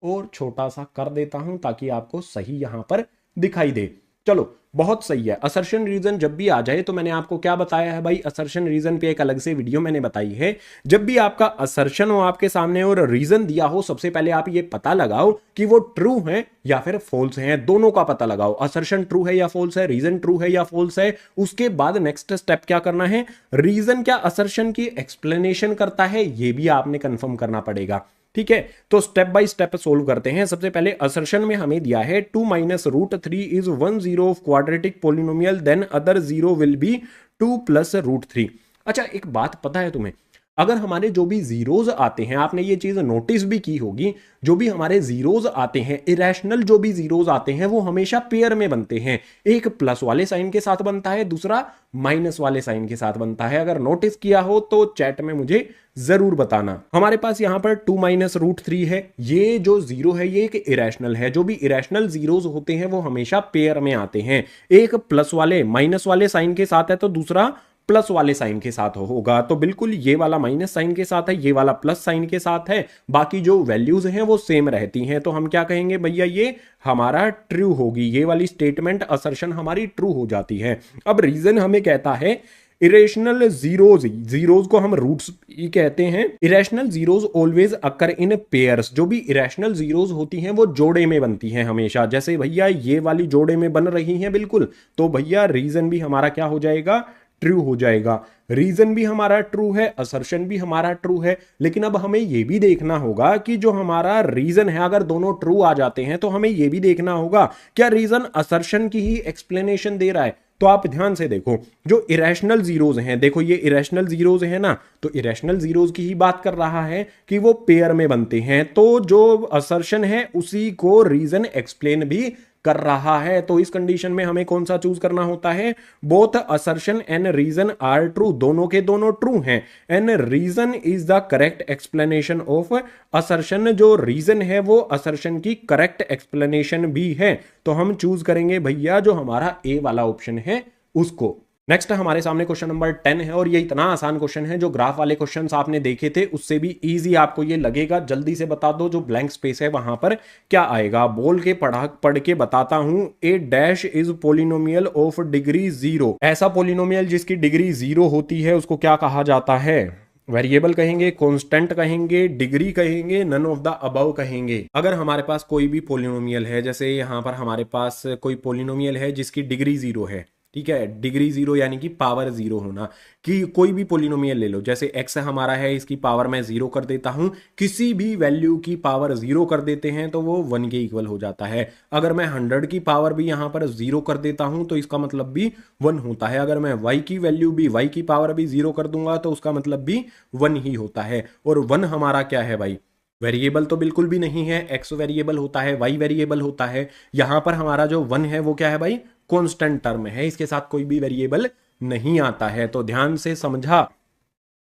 और छोटा सा कर देता हूं ताकि आपको सही यहां पर दिखाई दे। चलो बहुत सही है। असर्शन रीजन जब भी आ जाए तो मैंने आपको क्या बताया है भाई, असर्शन रीजन पे एक अलग से वीडियो मैंने बताई है। जब भी आपका असर्शन हो आपके सामने और रीजन दिया हो, सबसे पहले आप ये पता लगाओ कि वो ट्रू है या फिर फॉल्स है, दोनों का पता लगाओ। असर्शन ट्रू है या फॉल्स है, रीजन ट्रू है या फॉल्स है। उसके बाद नेक्स्ट स्टेप क्या करना है, रीजन क्या असर्शन की एक्सप्लेनेशन करता है ये भी आपने कंफर्म करना पड़ेगा। ठीक है, तो स्टेप बाय स्टेप सोल्व करते हैं। सबसे पहले असर्शन में हमें दिया है 2 - √3 is 1 0 of quadratic polynomial, then other 0 will be 2 + √3। अच्छा एक बात पता है तुम्हें, अगर हमारे जो भी जीरोज आते हैं, आपने ये चीज नोटिस भी की होगी, जो भी हमारे जीरोज आते हैं, इरेशनल जो भी जीरोज आते हैं वो हमेशा पेयर में बनते हैं। एक प्लस वाले साइन के साथ बनता है, दूसरा माइनस वाले साइन के साथ बनता है। अगर नोटिस किया हो तो चैट में मुझे जरूर बताना। हमारे पास यहां पर 2 - √3 है, ये जो जीरो है ये एक इरेशनल है। जो भी इरेशनल जीरोज होते हैं वो हमेशा पेयर में आते हैं। एक प्लस वाले माइनस वाले साइन के साथ है तो दूसरा प्लस वाले साइन के साथ होगा। तो बिल्कुल ये वाला माइनस साइन के साथ है, ये वाला प्लस साइन के साथ है, बाकी जो वैल्यूज हैं वो सेम रहती हैं। तो हम क्या कहेंगे भैया, ये हमारा ट्रू होगी, ये वाली स्टेटमेंट असर्शन हमारी ट्रू हो जाती है। अब रीजन हमें कहता है इरेशनल जीरोज, जीरोज को हम रूट्स ही कहते हैं। इरेशनल जीरोज ऑलवेज अकर इन पेयर्स, जो भी इरेशनल जीरोज होती हैं वो जोड़े में बनती हैं हमेशा। जैसे भैया ये वाली जोड़े में बन रही हैं बिल्कुल, तो भैया रीजन भी हमारा क्या हो जाएगा, ट्रू हो जाएगा। रीजन भी हमारा ट्रू है, असर्शन भी हमारा ट्रू है। लेकिन अब हमें यह भी देखना होगा कि जो हमारा रीजन है, अगर दोनों ट्रू आ जाते हैं तो हमें यह भी देखना होगा क्या रीजन असर्शन की ही एक्सप्लेनेशन दे रहा है। तो आप ध्यान से देखो, जो इरेशनल जीरोज हैं, देखो ये इरेशनल जीरोज है ना, तो इरेशनल जीरोज की ही बात कर रहा है कि वो पेयर में बनते हैं। तो जो असर्शन है उसी को रीजन एक्सप्लेन भी कर रहा है। तो इस कंडीशन में हमें कौन सा चूज करना होता है, both assertion and reason are true, दोनों के दोनों ट्रू हैं, and reason is the correct explanation of assertion, जो रीजन है वो असर्शन की करेक्ट एक्सप्लेनेशन भी है। तो हम चूज करेंगे भैया जो हमारा ए वाला ऑप्शन है उसको। नेक्स्ट हमारे सामने क्वेश्चन नंबर 10 है, और ये इतना आसान क्वेश्चन है, जो ग्राफ वाले क्वेश्चंस आपने देखे थे उससे भी इजी आपको ये लगेगा। जल्दी से बता दो जो ब्लैंक स्पेस है वहां पर क्या आएगा, बोल के पढ़ के बताता हूं। A dash is polynomial of degree 0, ऐसा पोलिनोमियल जिसकी डिग्री 0 होती है उसको क्या कहा जाता है, वेरिएबल कहेंगे, कांस्टेंट कहेंगे, डिग्री कहेंगे, नन ऑफ द अबव कहेंगे। अगर हमारे पास कोई भी पोलिनोमियल है, जैसे यहां पर हमारे पास कोई पोलिनोमियल है जिसकी डिग्री 0 है, ठीक है, डिग्री 0 यानी कि पावर 0 होना, कि कोई भी पोलिनोमियल ले लो, जैसे x हमारा है, इसकी पावर मैं 0 कर देता हूं, किसी भी वैल्यू की पावर 0 कर देते हैं तो वो 1 के इक्वल हो जाता है। अगर मैं 100 की पावर भी यहां पर 0 कर देता हूं तो इसका मतलब भी 1 होता है। अगर मैं y की वैल्यू भी, y की पावर भी 0 कर दूंगा तो उसका मतलब भी 1 ही होता है। और 1 हमारा क्या है भाई, वेरिएबल तो बिल्कुल भी नहीं है, x वेरिएबल होता है, y वेरिएबल होता है। यहां पर हमारा जो 1 है वो क्या है भाई, कांस्टेंट टर्म है, इसके साथ कोई भी वेरिएबल नहीं आता है। तो ध्यान से समझा।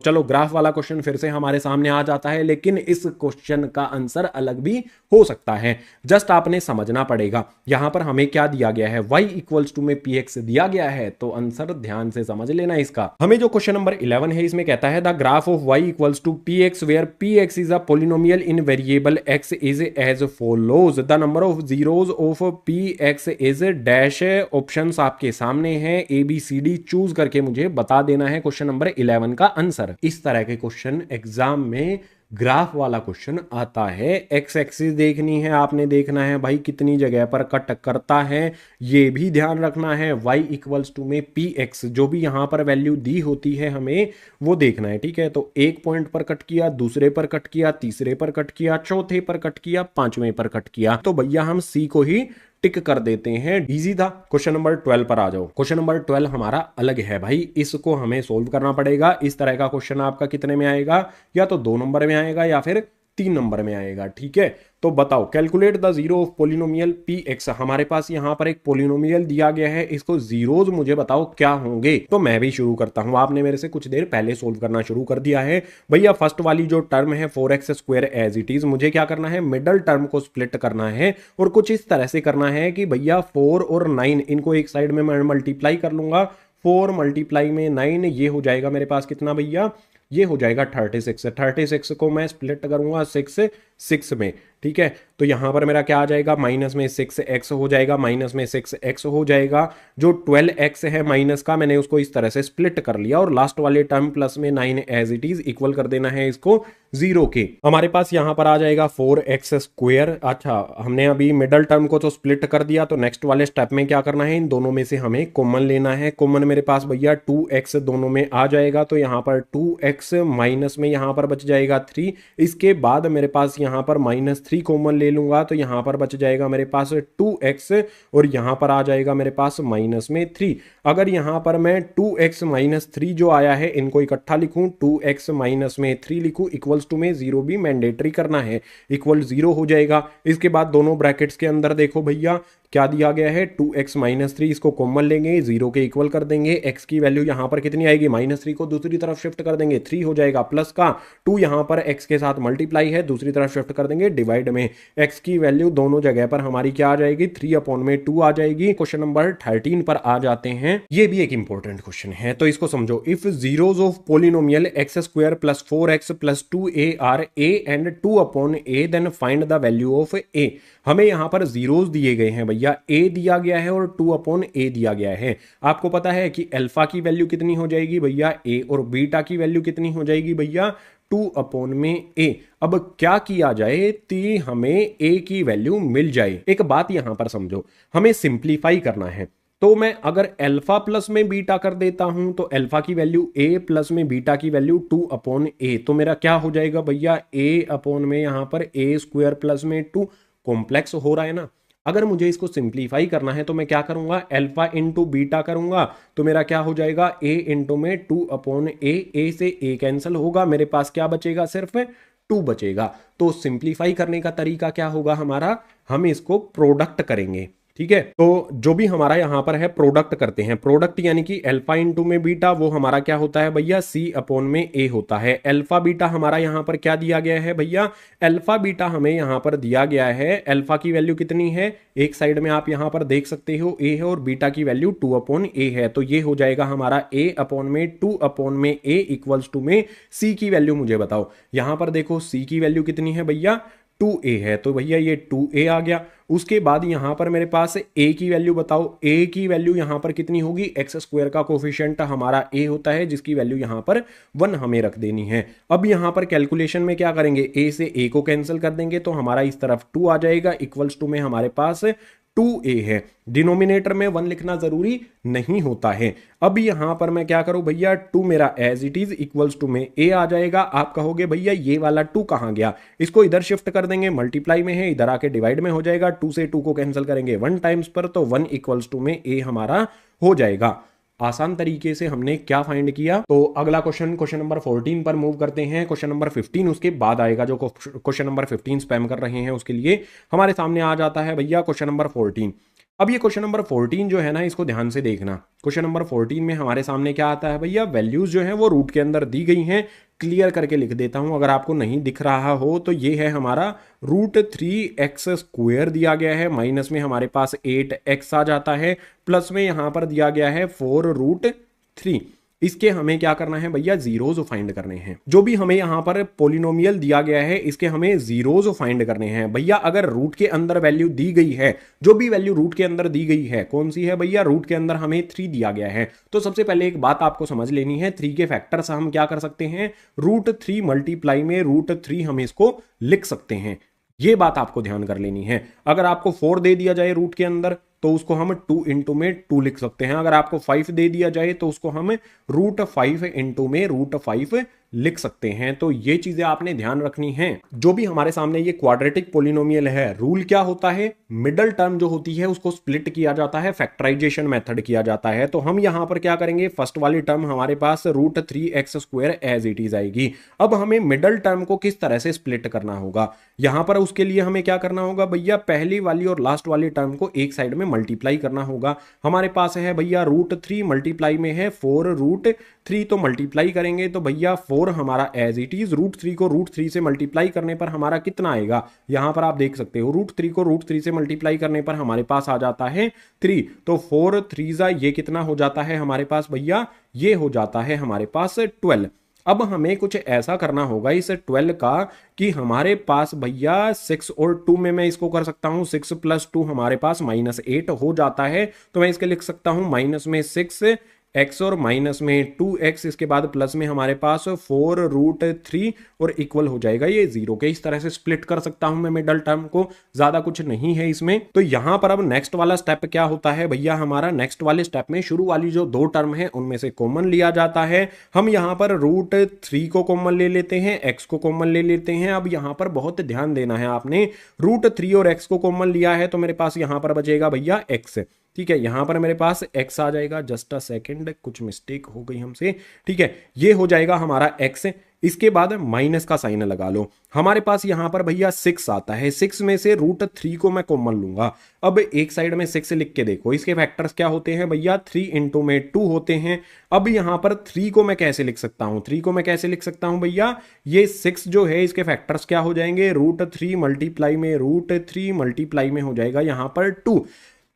चलो ग्राफ वाला क्वेश्चन फिर से हमारे सामने आ जाता है, लेकिन इस क्वेश्चन का आंसर अलग भी हो सकता है, जस्ट आपने समझना पड़ेगा। यहां पर हमें क्या दिया गया है, y इक्वल्स टू में px दिया गया है, तो आंसर ध्यान से समझ लेना इसका। हमें जो क्वेश्चन नंबर 11 है इसमें कहता है the graph of y equals to px where px is a polynomial in variable x is as follows, the number of zeros of px is dash. Options आपके सामने हैं, ABCD चूज करके मुझे बता देना है क्वेश्चन नंबर 11 का answer. इस तरह के क्वेश्चन एग्जाम में ग्राफ वाला क्वेश्चन आता है। एक्स एक्सिस देखनी है, आपने देखना है भाई कितनी जगह पर कट करता है, ये भी ध्यान रखना है। y इक्वल्स टू में px, जो भी यहां पर वैल्यू दी होती है हमें वो देखना है, ठीक है। तो एक पॉइंट पर कट किया, दूसरे पर कट किया, तीसरे पर कट किया, चौथे पर कट किया, पांचवें पर कट किया, तो भैया हम C को ही टिक कर देते हैं। इजी था। क्वेश्चन नंबर 12 पर आ जाओ। क्वेश्चन नंबर 12 हमारा अलग है भाई, इसको हमें सोल्व करना पड़ेगा। इस तरह का क्वेश्चन आपका कितने में आएगा, या तो 2 नंबर में आएगा या फिर 3 नंबर में आएगा, ठीक है। तो बताओ, calculate the zero of polynomial px। हमारे पास यहां पर एक पोलिनोमियल दिया गया है, इसको जीरोज मुझे बताओ क्या होंगे। तो मैं भी शुरू करता हूं, आपने मेरे से कुछ देर पहले सोल्व करना शुरू कर दिया है। भैया फर्स्ट वाली जो टर्म है 4x square as it is, मुझे क्या करना है, मिडल टर्म को स्प्लिट करना है, और कुछ इस तरह से करना है कि भैया 4 और 9 इनको एक साइड में मैं मल्टीप्लाई कर लूंगा। 4 मल्टीप्लाई में 9, ये हो जाएगा मेरे पास कितना भैया, ये हो जाएगा 36। 36 को मैं स्प्लिट करूंगा 6 में, ठीक है। तो यहां पर मेरा क्या आ जाएगा, माइनस में 6x हो जाएगा, माइनस में 6x हो जाएगा। जो 12x है माइनस का, मैंने उसको इस तरह से स्प्लिट कर लिया, और लास्ट वाले टर्म प्लस में 9 एज इट इज इक्वल कर देना है इसको 0 के। हमारे पास यहां पर आ जाएगा 4x स्क्वायर। अच्छा, हमने अभी मिडल टर्म को तो स्प्लिट कर दिया, तो नेक्स्ट वाले स्टेप में क्या करना है, इन दोनों में से हमें कॉमन लेना है। कॉमन मेरे पास भैया 2x दोनों में आ जाएगा, तो यहां पर 2x माइनस में यहां पर बच जाएगा 3। इसके बाद मेरे पास यहां पर -3 कॉमन ले लूंगा, तो यहां पर बच जाएगा मेरे पास 2x, और यहां पर आ जाएगा मेरे पास माइनस में 3। अगर यहां पर मैं 2x माइनस 3 जो आया है इनको इकट्ठा लिखूं, 2x माइनस में 3 लिखूं, इक्वल्स टू में 0 भी मैंडेटरी करना है, इक्वल 0 हो जाएगा। इसके बाद दोनों ब्रैकेट्स के अंदर देखो भैया, क्या दिया गया है 2x माइनस 3, इसको कॉमन लेंगे, 0 के इक्वल कर देंगे। x की वैल्यू यहाँ पर कितनी आएगी, -3 को दूसरी तरफ शिफ्ट कर देंगे, 3 हो जाएगा प्लस का 2 यहाँ पर x के साथ मल्टीप्लाई है, दूसरी तरफ शिफ्ट कर देंगे डिवाइड में। x की वैल्यू दोनों जगह पर हमारी क्या आ जाएगी, 3/2 आ जाएगी। क्वेश्चन नंबर 13 पर आ जाते हैं। ये भी एक इंपॉर्टेंट क्वेश्चन है, तो इसको समझो। If zeros of polynomial x² + 4x + 2a are a and 2/a then find the value of a। हमें यहां पर जीरोस दिए गए हैं भैया, a दिया गया है और 2/a दिया गया है। आपको पता है कि अल्फा की वैल्यू कितनी हो जाएगी भैया a, और बीटा की वैल्यू कितनी हो जाएगी भैया 2/a। अब क्या किया जाए कि हमें a की वैल्यू मिल जाए। एक बात यहां पर समझो, हमें सिंप्लीफाई करना है। तो मैं अगर अल्फा प्लस में बीटा कर देता हूं तो अल्फा की वैल्यू a प्लस में बीटा की वैल्यू 2/a, तो मेरा क्या हो जाएगा भैया a में यहां पर a² प्लस में 2 कॉम्प्लेक्स हो रहा है ना। अगर मुझे इसको सिंप्लीफाई करना है तो मैं क्या करूंगा, अल्फा इंटू बीटा करूंगा, तो मेरा क्या हो जाएगा a इंटू में 2/a, a से a कैंसिल होगा, मेरे पास क्या बचेगा, सिर्फ 2 बचेगा। तो सिंप्लीफाई करने का तरीका क्या होगा हमारा, हम इसको प्रोडक्ट करेंगे। ठीक है, तो जो भी हमारा यहां पर है प्रोडक्ट करते हैं। प्रोडक्ट यानी कि अल्फा इंटू में बीटा, वो हमारा क्या होता है भैया c/a होता है। अल्फा बीटा हमारा यहां पर क्या दिया गया है भैया, अल्फा बीटा हमें यहां पर दिया गया है। अल्फा की वैल्यू कितनी है, एक साइड में आप यहां पर देख सकते हो a है, और बीटा की वैल्यू 2/a है, तो ये हो जाएगा हमारा a/2/a इक्वल्स टू में c की वैल्यू मुझे बताओ। यहां पर देखो c की वैल्यू कितनी है भैया 2a है, तो भैया ये 2a आ गया। उसके बाद यहां पर मेरे पास a की वैल्यू बताओ, a की वैल्यू यहां पर कितनी होगी, x² का कोफिशिएंट हमारा a होता है, जिसकी वैल्यू यहां पर 1 हमें रख देनी है। अब यहां पर कैलकुलेशन में क्या करेंगे, a से a को कैंसिल कर देंगे, तो हमारा इस तरफ 2 आ जाएगा, इक्वल्स टू में हमारे पास 2a है। डिनोमिनेटर में 1 लिखना जरूरी नहीं होता है। अब यहां पर मैं क्या करूं भैया, 2 मेरा as it is equals to में a आ जाएगा। आप कहोगे भैया ये वाला 2 कहां गया, इसको इधर शिफ्ट कर देंगे, मल्टीप्लाई में है, इधर आके डिवाइड में हो जाएगा। 2 से 2 को कैंसिल करेंगे 1 टाइम्स पर, तो 1 इक्वल्स टू में a हमारा हो जाएगा। आसान तरीके से हमने क्या फाइंड किया। तो अगला क्वेश्चन नंबर 14 पर मूव करते हैं। क्वेश्चन नंबर 15 उसके बाद आएगा, जो क्वेश्चन नंबर 15 स्पैम कर रहे हैं उसके लिए हमारे सामने आ जाता है भैया क्वेश्चन नंबर 14। अब ये क्वेश्चन नंबर 14 जो है ना, इसको ध्यान से देखना। क्वेश्चन नंबर 14 में हमारे सामने क्या आता है भैया, वैल्यूज जो है वो रूट के अंदर दी गई हैं। क्लियर करके लिख देता हूं, अगर आपको नहीं दिख रहा हो तो ये है हमारा √3x² दिया गया है, माइनस में हमारे पास 8x आ जाता है, प्लस में यहां पर दिया गया है 4√3। इसके हमें क्या करना है भैया, जीरोज फाइंड करने हैं। जो भी हमें यहां पर पोलिनोमियल दिया गया है इसके हमें जीरोज फाइंड करने हैं भैया। अगर रूट के अंदर वैल्यू दी गई है, जो भी वैल्यू रूट के अंदर दी गई है, कौन सी है भैया, रूट के अंदर हमें 3 दिया गया है, तो सबसे पहले एक बात आपको समझ लेनी है, 3 के फैक्टर्स हम क्या कर सकते हैं, √3 मल्टीप्लाई में √3 हम इसको लिख सकते हैं। ये बात आपको ध्यान कर लेनी है। अगर आपको 4 दे दिया जाए रूट के अंदर तो उसको हम 2 इंटू में 2 लिख सकते हैं। अगर आपको 5 दे दिया जाए तो उसको हम √5 इंटू में √5 लिख सकते हैं। तो ये चीजें आपने ध्यान रखनी है। जो भी हमारे सामने ये क्वाड्रेटिक पोलिनोमियल है, रूल क्या होता है, मिडल टर्म जो होती है उसको स्प्लिट किया जाता है, फैक्टराइजेशन मेथड किया जाता है। तो हम यहां पर क्या करेंगे, फर्स्ट वाली टर्म हमारे पास √3x² एज इट इज आएगी। अब हमें मिडल टर्म को किस तरह से स्प्लिट करना होगा, यहां पर उसके लिए हमें क्या करना होगा भैया, पहली वाली और लास्ट वाली टर्म को एक साइड में मल्टीप्लाई करना होगा। हमारे पास है भैया √3 मल्टीप्लाई में है 4√3, तो मल्टीप्लाई करेंगे तो भैया 4 हमारा एज इट इज, √3 को √3 से मल्टीप्लाई करने पर हमारा कितना आएगा, यहां पर आप देख सकते हो √3 को √3 से मल्टीप्लाई करने पर हमारे पास आ जाता है 3, तो 4 3 ये कितना हो जाता है हमारे पास भैया, ये हो जाता है हमारे पास 12। अब हमें कुछ ऐसा करना होगा इस 12 का कि हमारे पास भैया 6 और 2 में मैं इसको कर सकता हूं, 6 + 2 हमारे पास -8 हो जाता है। तो मैं इसके लिख सकता हूं माइनस में 6x और माइनस में 2x, इसके बाद प्लस में हमारे पास 4√3 और इक्वल हो जाएगा ये 0 के। इस तरह से स्प्लिट कर सकता हूं मैं मिडल टर्म को, ज्यादा कुछ नहीं है इसमें। तो यहां पर अब नेक्स्ट वाला स्टेप क्या होता है भैया, हमारा नेक्स्ट वाले स्टेप में शुरू वाली जो 2 टर्म है उनमें से कॉमन लिया जाता है। हम यहां पर √3 को कॉमन ले लेते हैं, x को कॉमन ले लेते हैं। अब यहां पर बहुत ध्यान देना है आपने, √3 और x को कॉमन लिया है तो मेरे पास यहां पर बचेगा भैया x, ठीक है। यहां पर मेरे पास x आ जाएगा, जस्ट अ सेकंड, कुछ मिस्टेक हो गई हमसे, ठीक है। ये हो जाएगा हमारा x, इसके बाद माइनस का साइन लगा लो। हमारे पास यहां पर भैया 6 आता है, 6 में से √3 को मैं कॉमन लूंगा। अब एक साइड में 6 लिख के देखो, इसके फैक्टर्स क्या होते हैं भैया, 3 इंटू में 2 होते हैं। अब यहां पर 3 को मैं कैसे लिख सकता हूं, 3 को मैं कैसे लिख सकता हूं भैया, ये 6 जो है इसके फैक्टर्स क्या हो जाएंगे, √3 मल्टीप्लाई में √3 मल्टीप्लाई में हो जाएगा यहां पर 2।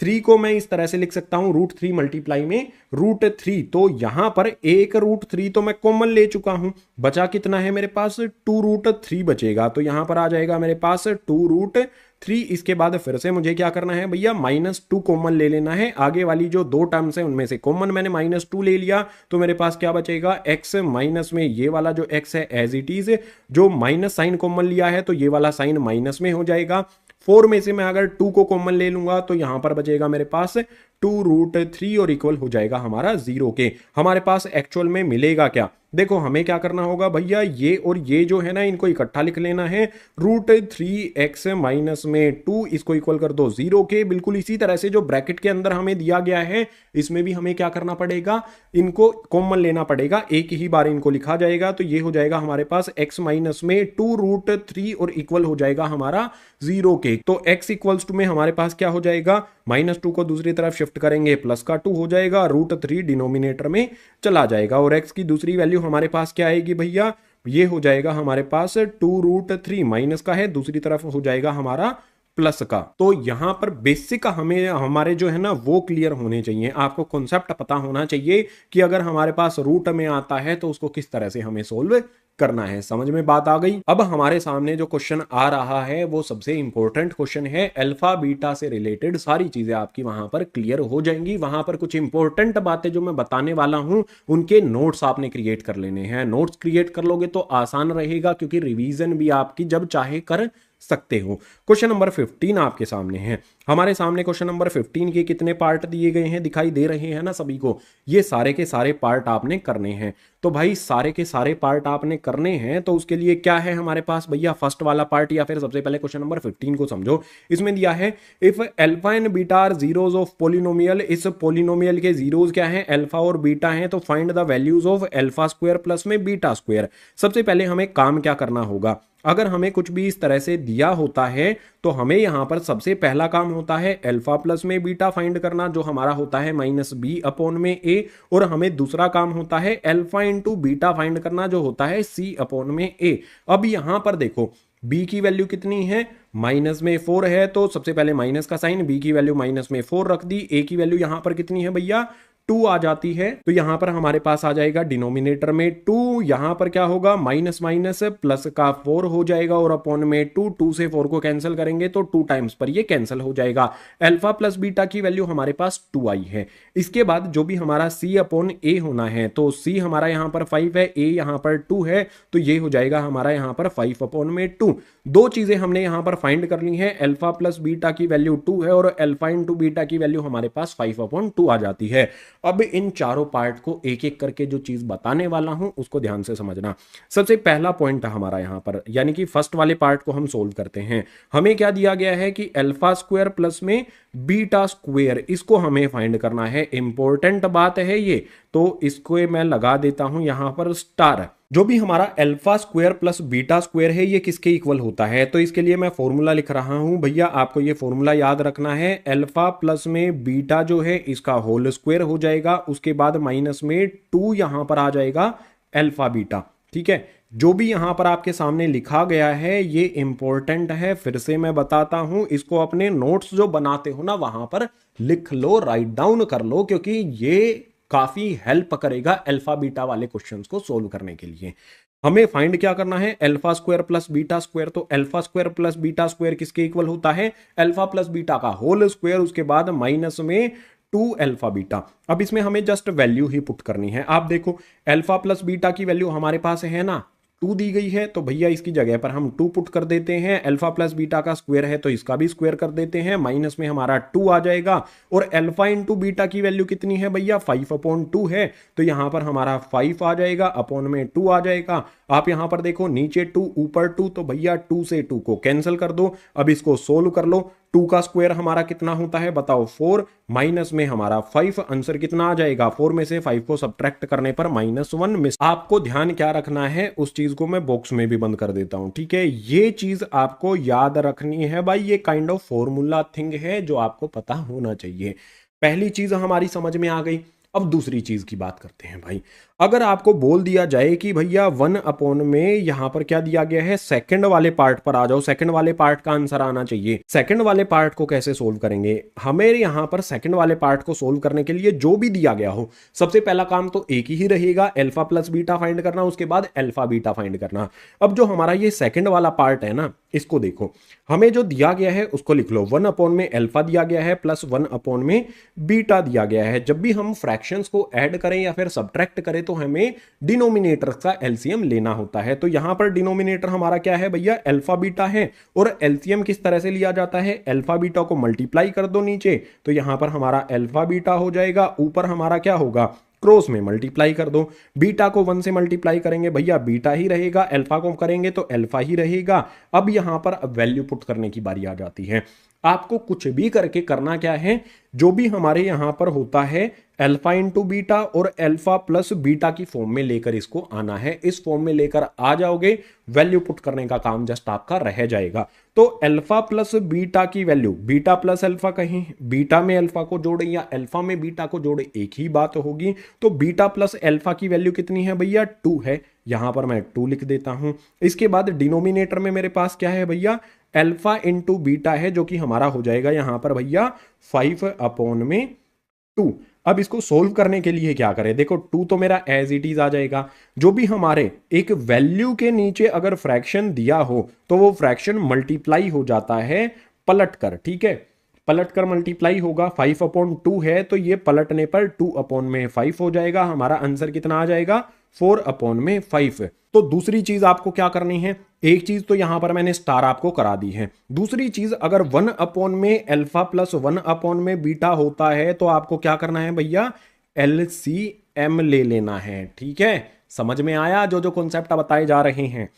3 को मैं इस तरह से लिख सकता हूं √3 मल्टीप्लाई में √3। तो यहां पर एक √3 तो मैं कॉमन ले चुका हूं, बचा कितना है मेरे पास, 2√3 बचेगा। तो यहां पर आ जाएगा मेरे पास 2√3। इसके बाद फिर से मुझे क्या करना है भैया, -2 कॉमन ले लेना है। आगे वाली जो दो टर्म्स है उनमें से कॉमन मैंने -2 ले लिया, तो मेरे पास क्या बचेगा, x माइनस में ये वाला जो x है एज इट इज, जो माइनस साइन कॉमन लिया है तो ये वाला साइन माइनस में हो जाएगा। 4 में से मैं अगर 2 को कॉमन ले लूंगा तो यहां पर बचेगा मेरे पास 2√3 और इक्वल हो जाएगा हमारा 0 के। हमारे पास एक्चुअल में मिलेगा क्या, देखो हमें क्या करना होगा भैया, ये और ये जो है ना इनको इकट्ठा लिख लेना है। √3x माइनस में 2 इसको इक्वल कर दो 0 के। बिल्कुल इसी तरह से जो ब्रैकेट के अंदर हमें दिया गया है इसमें भी हमें क्या करना पड़ेगा, इनको कॉमन लेना पड़ेगा, एक ही बार इनको लिखा जाएगा। तो ये हो जाएगा हमारे पास x माइनस में 2√3 और इक्वल हो जाएगा हमारा 0 के। तो x इक्वल्स टू में हमारे पास क्या हो जाएगा, -2 को दूसरी तरफ शिफ्ट करेंगे प्लस का 2 हो जाएगा, √3 डिनोमिनेटर में चला जाएगा और x की दूसरी वैल्यू हमारे पास क्या आएगी भैया, ये हो जाएगा हमारे पास 2√3, माइनस का है दूसरी तरफ हो जाएगा हमारा प्लस का। तो यहां पर बेसिक हमें हमारे जो है ना वो क्लियर होने चाहिए, आपको कॉन्सेप्ट पता होना चाहिए कि अगर हमारे पास रूट में आता है तो उसको किस तरह से हमें सोल्व करना है। समझ में बात आ गई। अब हमारे सामने जो क्वेश्चन आ रहा है वो सबसे इंपॉर्टेंट क्वेश्चन है, अल्फा बीटा से रिलेटेड सारी चीजें आपकी वहां पर क्लियर हो जाएंगी। वहां पर कुछ इंपॉर्टेंट बातें जो मैं बताने वाला हूं उनके नोट्स आपने क्रिएट कर लेने हैं। नोट्स क्रिएट कर लोगे तो आसान रहेगा, क्योंकि रिवीजन भी आपकी जब चाहे कर सकते हो। क्वेश्चन नंबर 15 आपके सामने है। हमारे सामने क्वेश्चन नंबर 15 के कितने पार्ट दिए गए हैं, दिखाई दे रहे हैं ना सभी को, ये सारे के सारे पार्ट आपने करने हैं। तो भाई सारे के सारे पार्ट आपने करने हैं, तो उसके लिए क्या है हमारे पास भैया, फर्स्ट वाला पार्ट, या फिर सबसे पहले क्वेश्चन नंबर 15 को समझो। इसमें दिया है if alpha and beta are zeros of polynomial, इस पोलिनोमियल के जीरोज क्या है, अल्फा और बीटा हैं, तो find the values of alpha square plus में बीटा स्क्वायर। सबसे पहले हमें काम क्या करना होगा, अगर हमें कुछ भी इस तरह से दिया होता है तो हमें यहां पर सबसे पहला काम होता है अल्फा प्लस में बीटा फाइंड करना, जो हमारा होता है -b अपॉन में a, और हमें दूसरा काम होता है अल्फा इंटू बीटा फाइंड करना, जो होता है c अपॉन में a। अब यहां पर देखो b की वैल्यू कितनी है, -4 है, तो सबसे पहले माइनस का साइन, b की वैल्यू -4 रख दी, a की वैल्यू यहां पर कितनी है भैया 2 आ जाती है। तो यहां पर हमारे पास आ जाएगा डिनोमिनेटर में 2, यहां पर क्या होगा माइनस माइनस प्लस का 4 हो जाएगा, और अपॉन में 2 से 4 को कैंसिल करेंगे तो 2 टाइम्स पर ये कैंसिल हो जाएगा। अल्फा प्लस बीटा की वैल्यू हमारे पास 2 आई है। इसके बाद जो भी हमारा c अपॉन a होना है, तो c हमारा यहां पर 5 है, a यहां पर 2 है, तो ये हो जाएगा हमारा यहां पर 5 अपॉन में 2। दो चीजें हमने यहां पर फाइंड कर ली है, अल्फा प्लस बीटा की वैल्यू 2 है और अल्फा इंटू बीटा की वैल्यू हमारे पास 5 अपॉन 2 आ जाती है। अब इन चारों पार्ट को एक एक करके जो चीज बताने वाला हूं उसको ध्यान से समझना। सबसे पहला पॉइंट हमारा यहां पर, यानी कि फर्स्ट वाले पार्ट को हम सोल्व करते हैं। हमें क्या दिया गया है कि अल्फा स्क्वायर प्लस में बीटा स्क्वायर, इसको हमें फाइंड करना है। इंपॉर्टेंट बात है ये, तो इसको मैं लगा देता हूं यहां पर स्टार। जो भी हमारा alpha square plus beta square है ये किसके इक्वल होता है, तो इसके लिए मैं फॉर्मूला लिख रहा हूं भैया, आपको ये फॉर्मूला याद रखना है। अल्फा प्लस में बीटा जो है इसका होल स्क्वायर हो जाएगा, उसके बाद माइनस में 2 यहां पर आ जाएगा अल्फा बीटा। ठीक है, जो भी यहां पर आपके सामने लिखा गया है ये इंपॉर्टेंट है, फिर से मैं बताता हूं, इसको अपने नोट्स जो बनाते हो ना वहां पर लिख लो, राइट डाउन कर लो, क्योंकि ये काफी हेल्प करेगा अल्फा बीटा वाले क्वेश्चंस को सोल्व करने के लिए। हमें फाइंड क्या करना है, alpha square plus beta square, तो alpha square plus beta square किसके इक्वल होता है, अल्फा प्लस बीटा का होल स्क्वायर, उसके बाद माइनस में 2 अल्फा बीटा। अब इसमें हमें जस्ट वैल्यू ही पुट करनी है। आप देखो अल्फा प्लस बीटा की वैल्यू हमारे पास है ना 2 दी गई है, तो भैया इसकी जगह पर हम 2 पुट कर देते हैं। अल्फा प्लस बीटा का स्क्वायर है तो इसका भी स्क्वायर कर देते हैं, माइनस में हमारा 2 आ जाएगा, और अल्फा इंटू बीटा की वैल्यू कितनी है भैया 5 अपॉन 2 है, तो यहां पर हमारा 5 आ जाएगा, अपॉन में 2 आ जाएगा। आप यहां पर देखो नीचे 2 ऊपर 2, तो भैया 2 से 2 को कैंसिल कर दो। अब इसको सोल्व कर लो। 2 का स्क्वायर हमारा कितना होता है बताओ 4, माइनस में हमारा 5, आंसर कितना आ जाएगा 4 में से 5 को सब्ट्रैक्ट करने पर -1 मिस। आपको ध्यान क्या रखना है उस चीज को मैं बॉक्स में भी बंद कर देता हूं, ठीक है। ये चीज आपको याद रखनी है भाई, ये काइंड ऑफ फॉर्मूला थिंग है जो आपको पता होना चाहिए। पहली चीज हमारी समझ में आ गई। अब दूसरी चीज की बात करते हैं भाई। अगर आपको बोल दिया जाए कि भैया 1 अपॉन में यहां पर क्या दिया गया है, सेकंड वाले पार्ट पर आ जाओ, सेकंड वाले पार्ट का आंसर आना चाहिए। सेकंड वाले पार्ट को कैसे सोल्व करेंगे, हमें यहां पर सेकंड वाले पार्ट को सोल्व करने के लिए जो भी दिया गया हो, सबसे पहला काम तो एक ही रहेगा, अल्फा प्लस बीटा फाइंड करना, उसके बाद अल्फा बीटा फाइंड करना। अब जो हमारा ये सेकंड वाला पार्ट है ना, इसको देखो, हमें जो दिया गया है उसको लिख लो। 1 अपॉन में अल्फा दिया गया है प्लस 1 अपॉन में बीटा दिया गया है। जब भी हम फ्रैक्शंस को ऐड करें या फिर सब्ट्रैक्ट करें तो हमें डिनोमिनेटर का एलसीएम लेना होता है। तो यहां पर डिनोमिनेटर हमारा क्या है भैया, अल्फा बीटा है। और एलसीएम किस तरह से लिया जाता है, अल्फा बीटा को मल्टीप्लाई कर दो नीचे, तो यहां पर हमारा अल्फा बीटा हो जाएगा, ऊपर हमारा क्या होगा, क्रॉस में मल्टीप्लाई कर दो। बीटा को 1 से मल्टीप्लाई करेंगे भैया बीटा ही रहेगा, अल्फा को करेंगे तो अल्फा ही रहेगा। अब यहां पर वैल्यू पुट करने की बारी आ जाती है। आपको कुछ भी करके करना क्या है, जो भी हमारे यहां पर होता है अल्फा इंटू बीटा और अल्फा प्लस बीटा की फॉर्म में लेकर इसको आना है। इस फॉर्म में लेकर आ जाओगे, वैल्यू पुट करने का काम जस्ट आपका रह जाएगा। तो अल्फा प्लस बीटा की वैल्यू, बीटा प्लस अल्फा, कहीं बीटा में अल्फा को जोड़े या अल्फा में बीटा को जोड़े एक ही बात होगी। तो बीटा प्लस अल्फा की वैल्यू कितनी है भैया, 2 है। यहां पर मैं 2 लिख देता हूं। इसके बाद डिनोमिनेटर में मेरे पास क्या है भैया, अल्फा इंटू बीटा है, जो कि हमारा हो जाएगा यहां पर भैया 5 अपॉन में 2। अब इसको सोल्व करने के लिए क्या करें, देखो 2 तो मेरा एज इट इज आ जाएगा। जो भी हमारे एक वैल्यू के नीचे अगर फ्रैक्शन दिया हो तो वो फ्रैक्शन मल्टीप्लाई हो जाता है पलट कर, ठीक है, पलट कर मल्टीप्लाई होगा। 5 अपॉन 2 है तो ये पलटने पर 2 अपॉन में 5 हो जाएगा। हमारा आंसर कितना आ जाएगा, 4 अपॉन में 5। तो दूसरी चीज आपको क्या करनी है, एक चीज तो यहां पर मैंने स्टार आपको करा दी है। दूसरी चीज, अगर 1 अपॉन में अल्फा प्लस 1 अपॉन में बीटा होता है तो आपको क्या करना है भैया, एलसीएम ले लेना है, ठीक है। समझ में आया जो जो कॉन्सेप्ट बताए जा रहे हैं।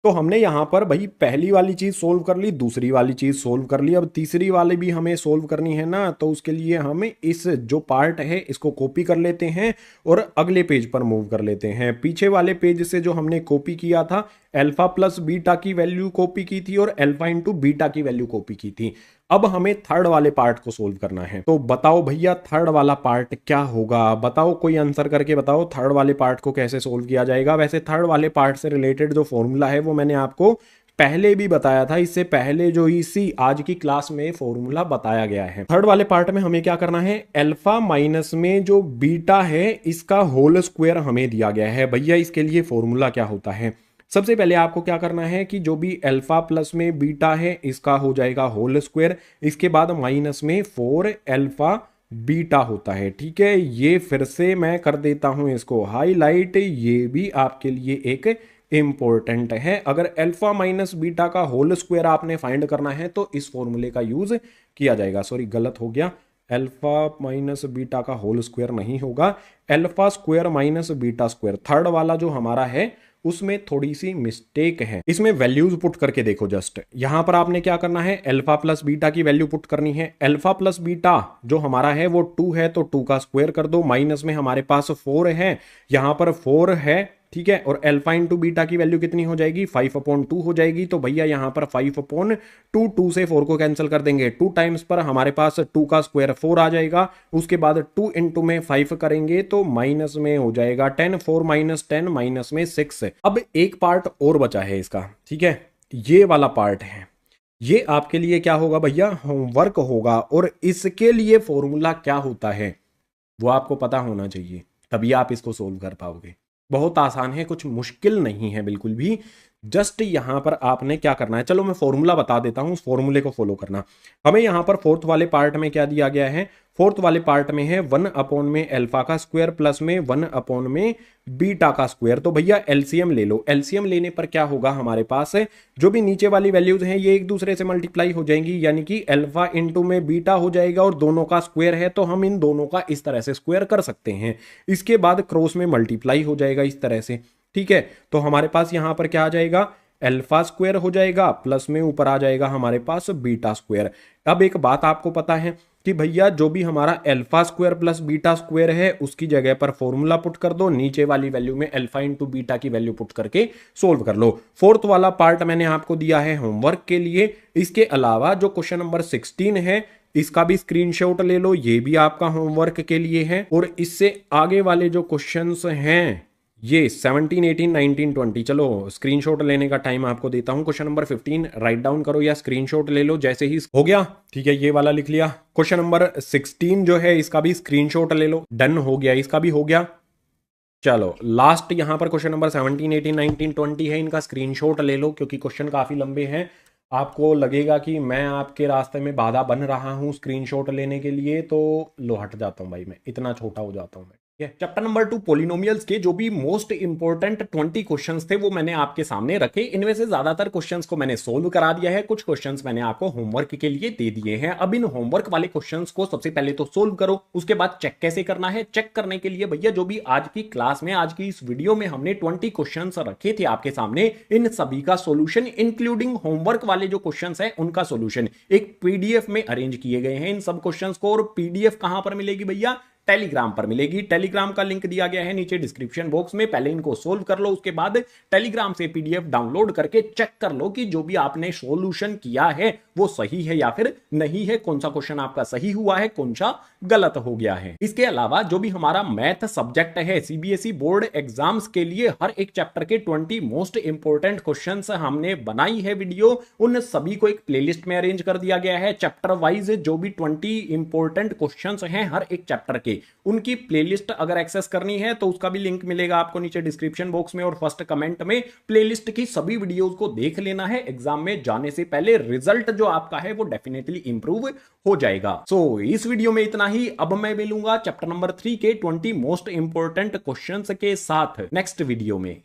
तो हमने यहां पर भाई पहली वाली चीज सोल्व कर ली, दूसरी वाली चीज सोल्व कर ली। अब तीसरी वाली भी हमें सोल्व करनी है ना, तो उसके लिए हमें इस जो पार्ट है इसको कॉपी कर लेते हैं और अगले पेज पर मूव कर लेते हैं। पीछे वाले पेज से जो हमने कॉपी किया था, अल्फा प्लस बीटा की वैल्यू कॉपी की थी और अल्फा इंटू बीटा की वैल्यू कॉपी की थी। अब हमें थर्ड वाले पार्ट को सोल्व करना है। तो बताओ भैया थर्ड वाला पार्ट क्या होगा, बताओ, कोई आंसर करके बताओ थर्ड वाले पार्ट को कैसे सोल्व किया जाएगा। वैसे थर्ड वाले पार्ट से रिलेटेड जो फॉर्मूला है वो मैंने आपको पहले भी बताया था, इससे पहले जो इसी आज की क्लास में फॉर्मूला बताया गया है। थर्ड वाले पार्ट में हमें क्या करना है, अल्फा माइनस में जो बीटा है इसका होल स्क्वायर हमें दिया गया है। भैया इसके लिए फॉर्मूला क्या होता है, सबसे पहले आपको क्या करना है कि जो भी अल्फा प्लस में बीटा है इसका हो जाएगा होल स्क्वायर, इसके बाद माइनस में 4 अल्फा बीटा होता है, ठीक है। ये फिर से मैं कर देता हूं इसको हाईलाइट, ये भी आपके लिए एक इंपॉर्टेंट है। अगर अल्फा माइनस बीटा का होल स्क्वायर आपने फाइंड करना है तो इस फॉर्मूले का यूज किया जाएगा। सॉरी गलत हो गया, अल्फा माइनस बीटा का होल स्क्वायर नहीं होगा, alpha square minus beta square. Third वाला जो हमारा है उसमें थोड़ी सी मिस्टेक है, इसमें वैल्यूज पुट करके देखो। जस्ट यहां पर आपने क्या करना है, अल्फा प्लस बीटा की वैल्यू पुट करनी है। अल्फा प्लस बीटा जो हमारा है वो 2 है तो 2 का स्क्वायर कर दो, माइनस में हमारे पास 4 है, यहां पर 4 है, ठीक है। और अल्फा इंटू बीटा की वैल्यू कितनी हो जाएगी, 5 अपॉन 2 हो जाएगी। तो भैया यहां पर 5 अपॉन 2, 2 से 4 को कैंसिल कर देंगे, 2 टाइम्स पर हमारे पास 2 का स्क्वायर 4 आ जाएगा। उसके बाद 2 इंटू में 5 करेंगे तो माइनस में हो जाएगा 10, 4 माइनस 10 माइनस में 6। अब एक पार्ट और बचा है इसका, ठीक है, ये वाला पार्ट है, ये आपके लिए क्या होगा भैया, होमवर्क होगा। और इसके लिए फॉर्मूला क्या होता है वो आपको पता होना चाहिए, तभी आप इसको सोल्व कर पाओगे। बहुत आसान है, कुछ मुश्किल नहीं है बिल्कुल भी। जस्ट यहां पर आपने क्या करना है, चलो मैं फॉर्मूला बता देता हूं, उस फॉर्मूले को फॉलो करना। हमें यहां पर फोर्थ वाले पार्ट में क्या दिया गया है, फोर्थ वाले पार्ट में है 1 अपॉन में अल्फा का स्क्वायर प्लस में 1 अपॉन में बीटा का स्क्वायर। तो भैया एलसीएम ले लो, एलसीएम लेने पर क्या होगा, हमारे पास है जो भी नीचे वाली वैल्यूज हैं ये एक दूसरे से मल्टीप्लाई हो जाएंगी, यानी कि अल्फा इंटू में बीटा हो जाएगा और दोनों का स्क्वायर है तो हम इन दोनों का इस तरह से स्क्वायर कर सकते हैं। इसके बाद क्रॉस में मल्टीप्लाई हो जाएगा इस तरह से, ठीक है, तो हमारे पास यहां पर क्या आ जाएगा, अल्फा स्क्वायर हो जाएगा, प्लस में ऊपर आ जाएगा हमारे पास बीटा स्क्वायर। अब एक बात आपको पता है कि भैया जो भी हमारा alpha square plus beta square है उसकी जगह पर फॉर्मूला पुट कर दो, नीचे वाली वैल्यू में अल्फा इंटू बीटा की वैल्यू पुट करके सोल्व कर लो। फोर्थ वाला पार्ट मैंने आपको दिया है होमवर्क के लिए। इसके अलावा जो क्वेश्चन नंबर 16 है इसका भी स्क्रीनशॉट ले लो, ये भी आपका होमवर्क के लिए है। और इससे आगे वाले जो क्वेश्चंस हैं ये 17, 18, 19, 20, चलो स्क्रीनशॉट लेने का टाइम आपको देता हूं। क्वेश्चन नंबर 15 राइट डाउन करो या स्क्रीनशॉट ले लो जैसे ही हो गया, ठीक है, ये वाला लिख लिया। क्वेश्चन नंबर 16 जो है इसका भी स्क्रीनशॉट ले लो, डन हो गया, इसका भी हो गया। चलो लास्ट यहां पर क्वेश्चन नंबर 17, 18, 19, 20 है, इनका स्क्रीनशॉट ले लो क्योंकि क्वेश्चन काफी लंबे हैं। आपको लगेगा कि मैं आपके रास्ते में बाधा बन रहा हूं स्क्रीनशॉट लेने के लिए, तो लो हट जाता हूं भाई, मैं इतना छोटा हो जाता हूं मैं। चैप्टर नंबर 2 पोलिनोमियल्स के जो भी मोस्ट इंपोर्टेंट 20 क्वेश्चंस थे वो मैंने आपके सामने रखे। इनमें से ज्यादातर क्वेश्चंस को मैंने सोल्व करा दिया है, कुछ क्वेश्चंस मैंने आपको होमवर्क के लिए दे दिए हैं। अब इन होमवर्क वाले क्वेश्चंस को सबसे पहले तो सोल्व करो, उसके बाद चेक कैसे करना है। चेक करने के लिए भैया जो भी आज की क्लास में, आज की इस वीडियो में हमने 20 क्वेश्चन रखे थे आपके सामने, इन सभी का सोल्यूशन इंक्लूडिंग होमवर्क वाले जो क्वेश्चन है उनका सोल्यूशन एक पीडीएफ में अरेंज किए गए हैं इन सब क्वेश्चन को। और पीडीएफ कहां पर मिलेगी भैया, टेलीग्राम पर मिलेगी। टेलीग्राम का लिंक दिया गया है नीचे डिस्क्रिप्शन बॉक्स में, पहले इनको सोल्व कर लो, उसके बाद टेलीग्राम से पीडीएफ डाउनलोड करके चेक कर लो कि जो भी आपने सॉल्यूशन किया है वो सही है या फिर नहीं है, कौन सा क्वेश्चन आपका सही हुआ है, कौन सा गलत हो गया है। इसके अलावा जो भी हमारा मैथ सब्जेक्ट है सीबीएसई बोर्ड एग्जाम्स के लिए हर एक चैप्टर के 20 मोस्ट इंपोर्टेंट क्वेश्चंस हमने बनाई है वीडियो, उन सभी को एक प्लेलिस्ट में अरेंज कर दिया गया है। चैप्टर वाइज जो भी 20 इंपोर्टेंट क्वेश्चंस हैं हर एक चैप्टर के, उनकी प्लेलिस्ट अगर एक्सेस करनी है तो उसका भी लिंक मिलेगा आपको नीचे डिस्क्रिप्शन बॉक्स में और फर्स्ट कमेंट में। प्लेलिस्ट की सभी वीडियोस को देख लेना है, एग्जाम में जाने से पहले रिजल्ट जो आपका है वो डेफिनेटली इंप्रूव हो जाएगा। सो इस वीडियो में इतना ही। अब मैं मिलूंगा चैप्टर नंबर 3 के 20 मोस्ट इंपोर्टेंट क्वेश्चंस के साथ नेक्स्ट वीडियो में।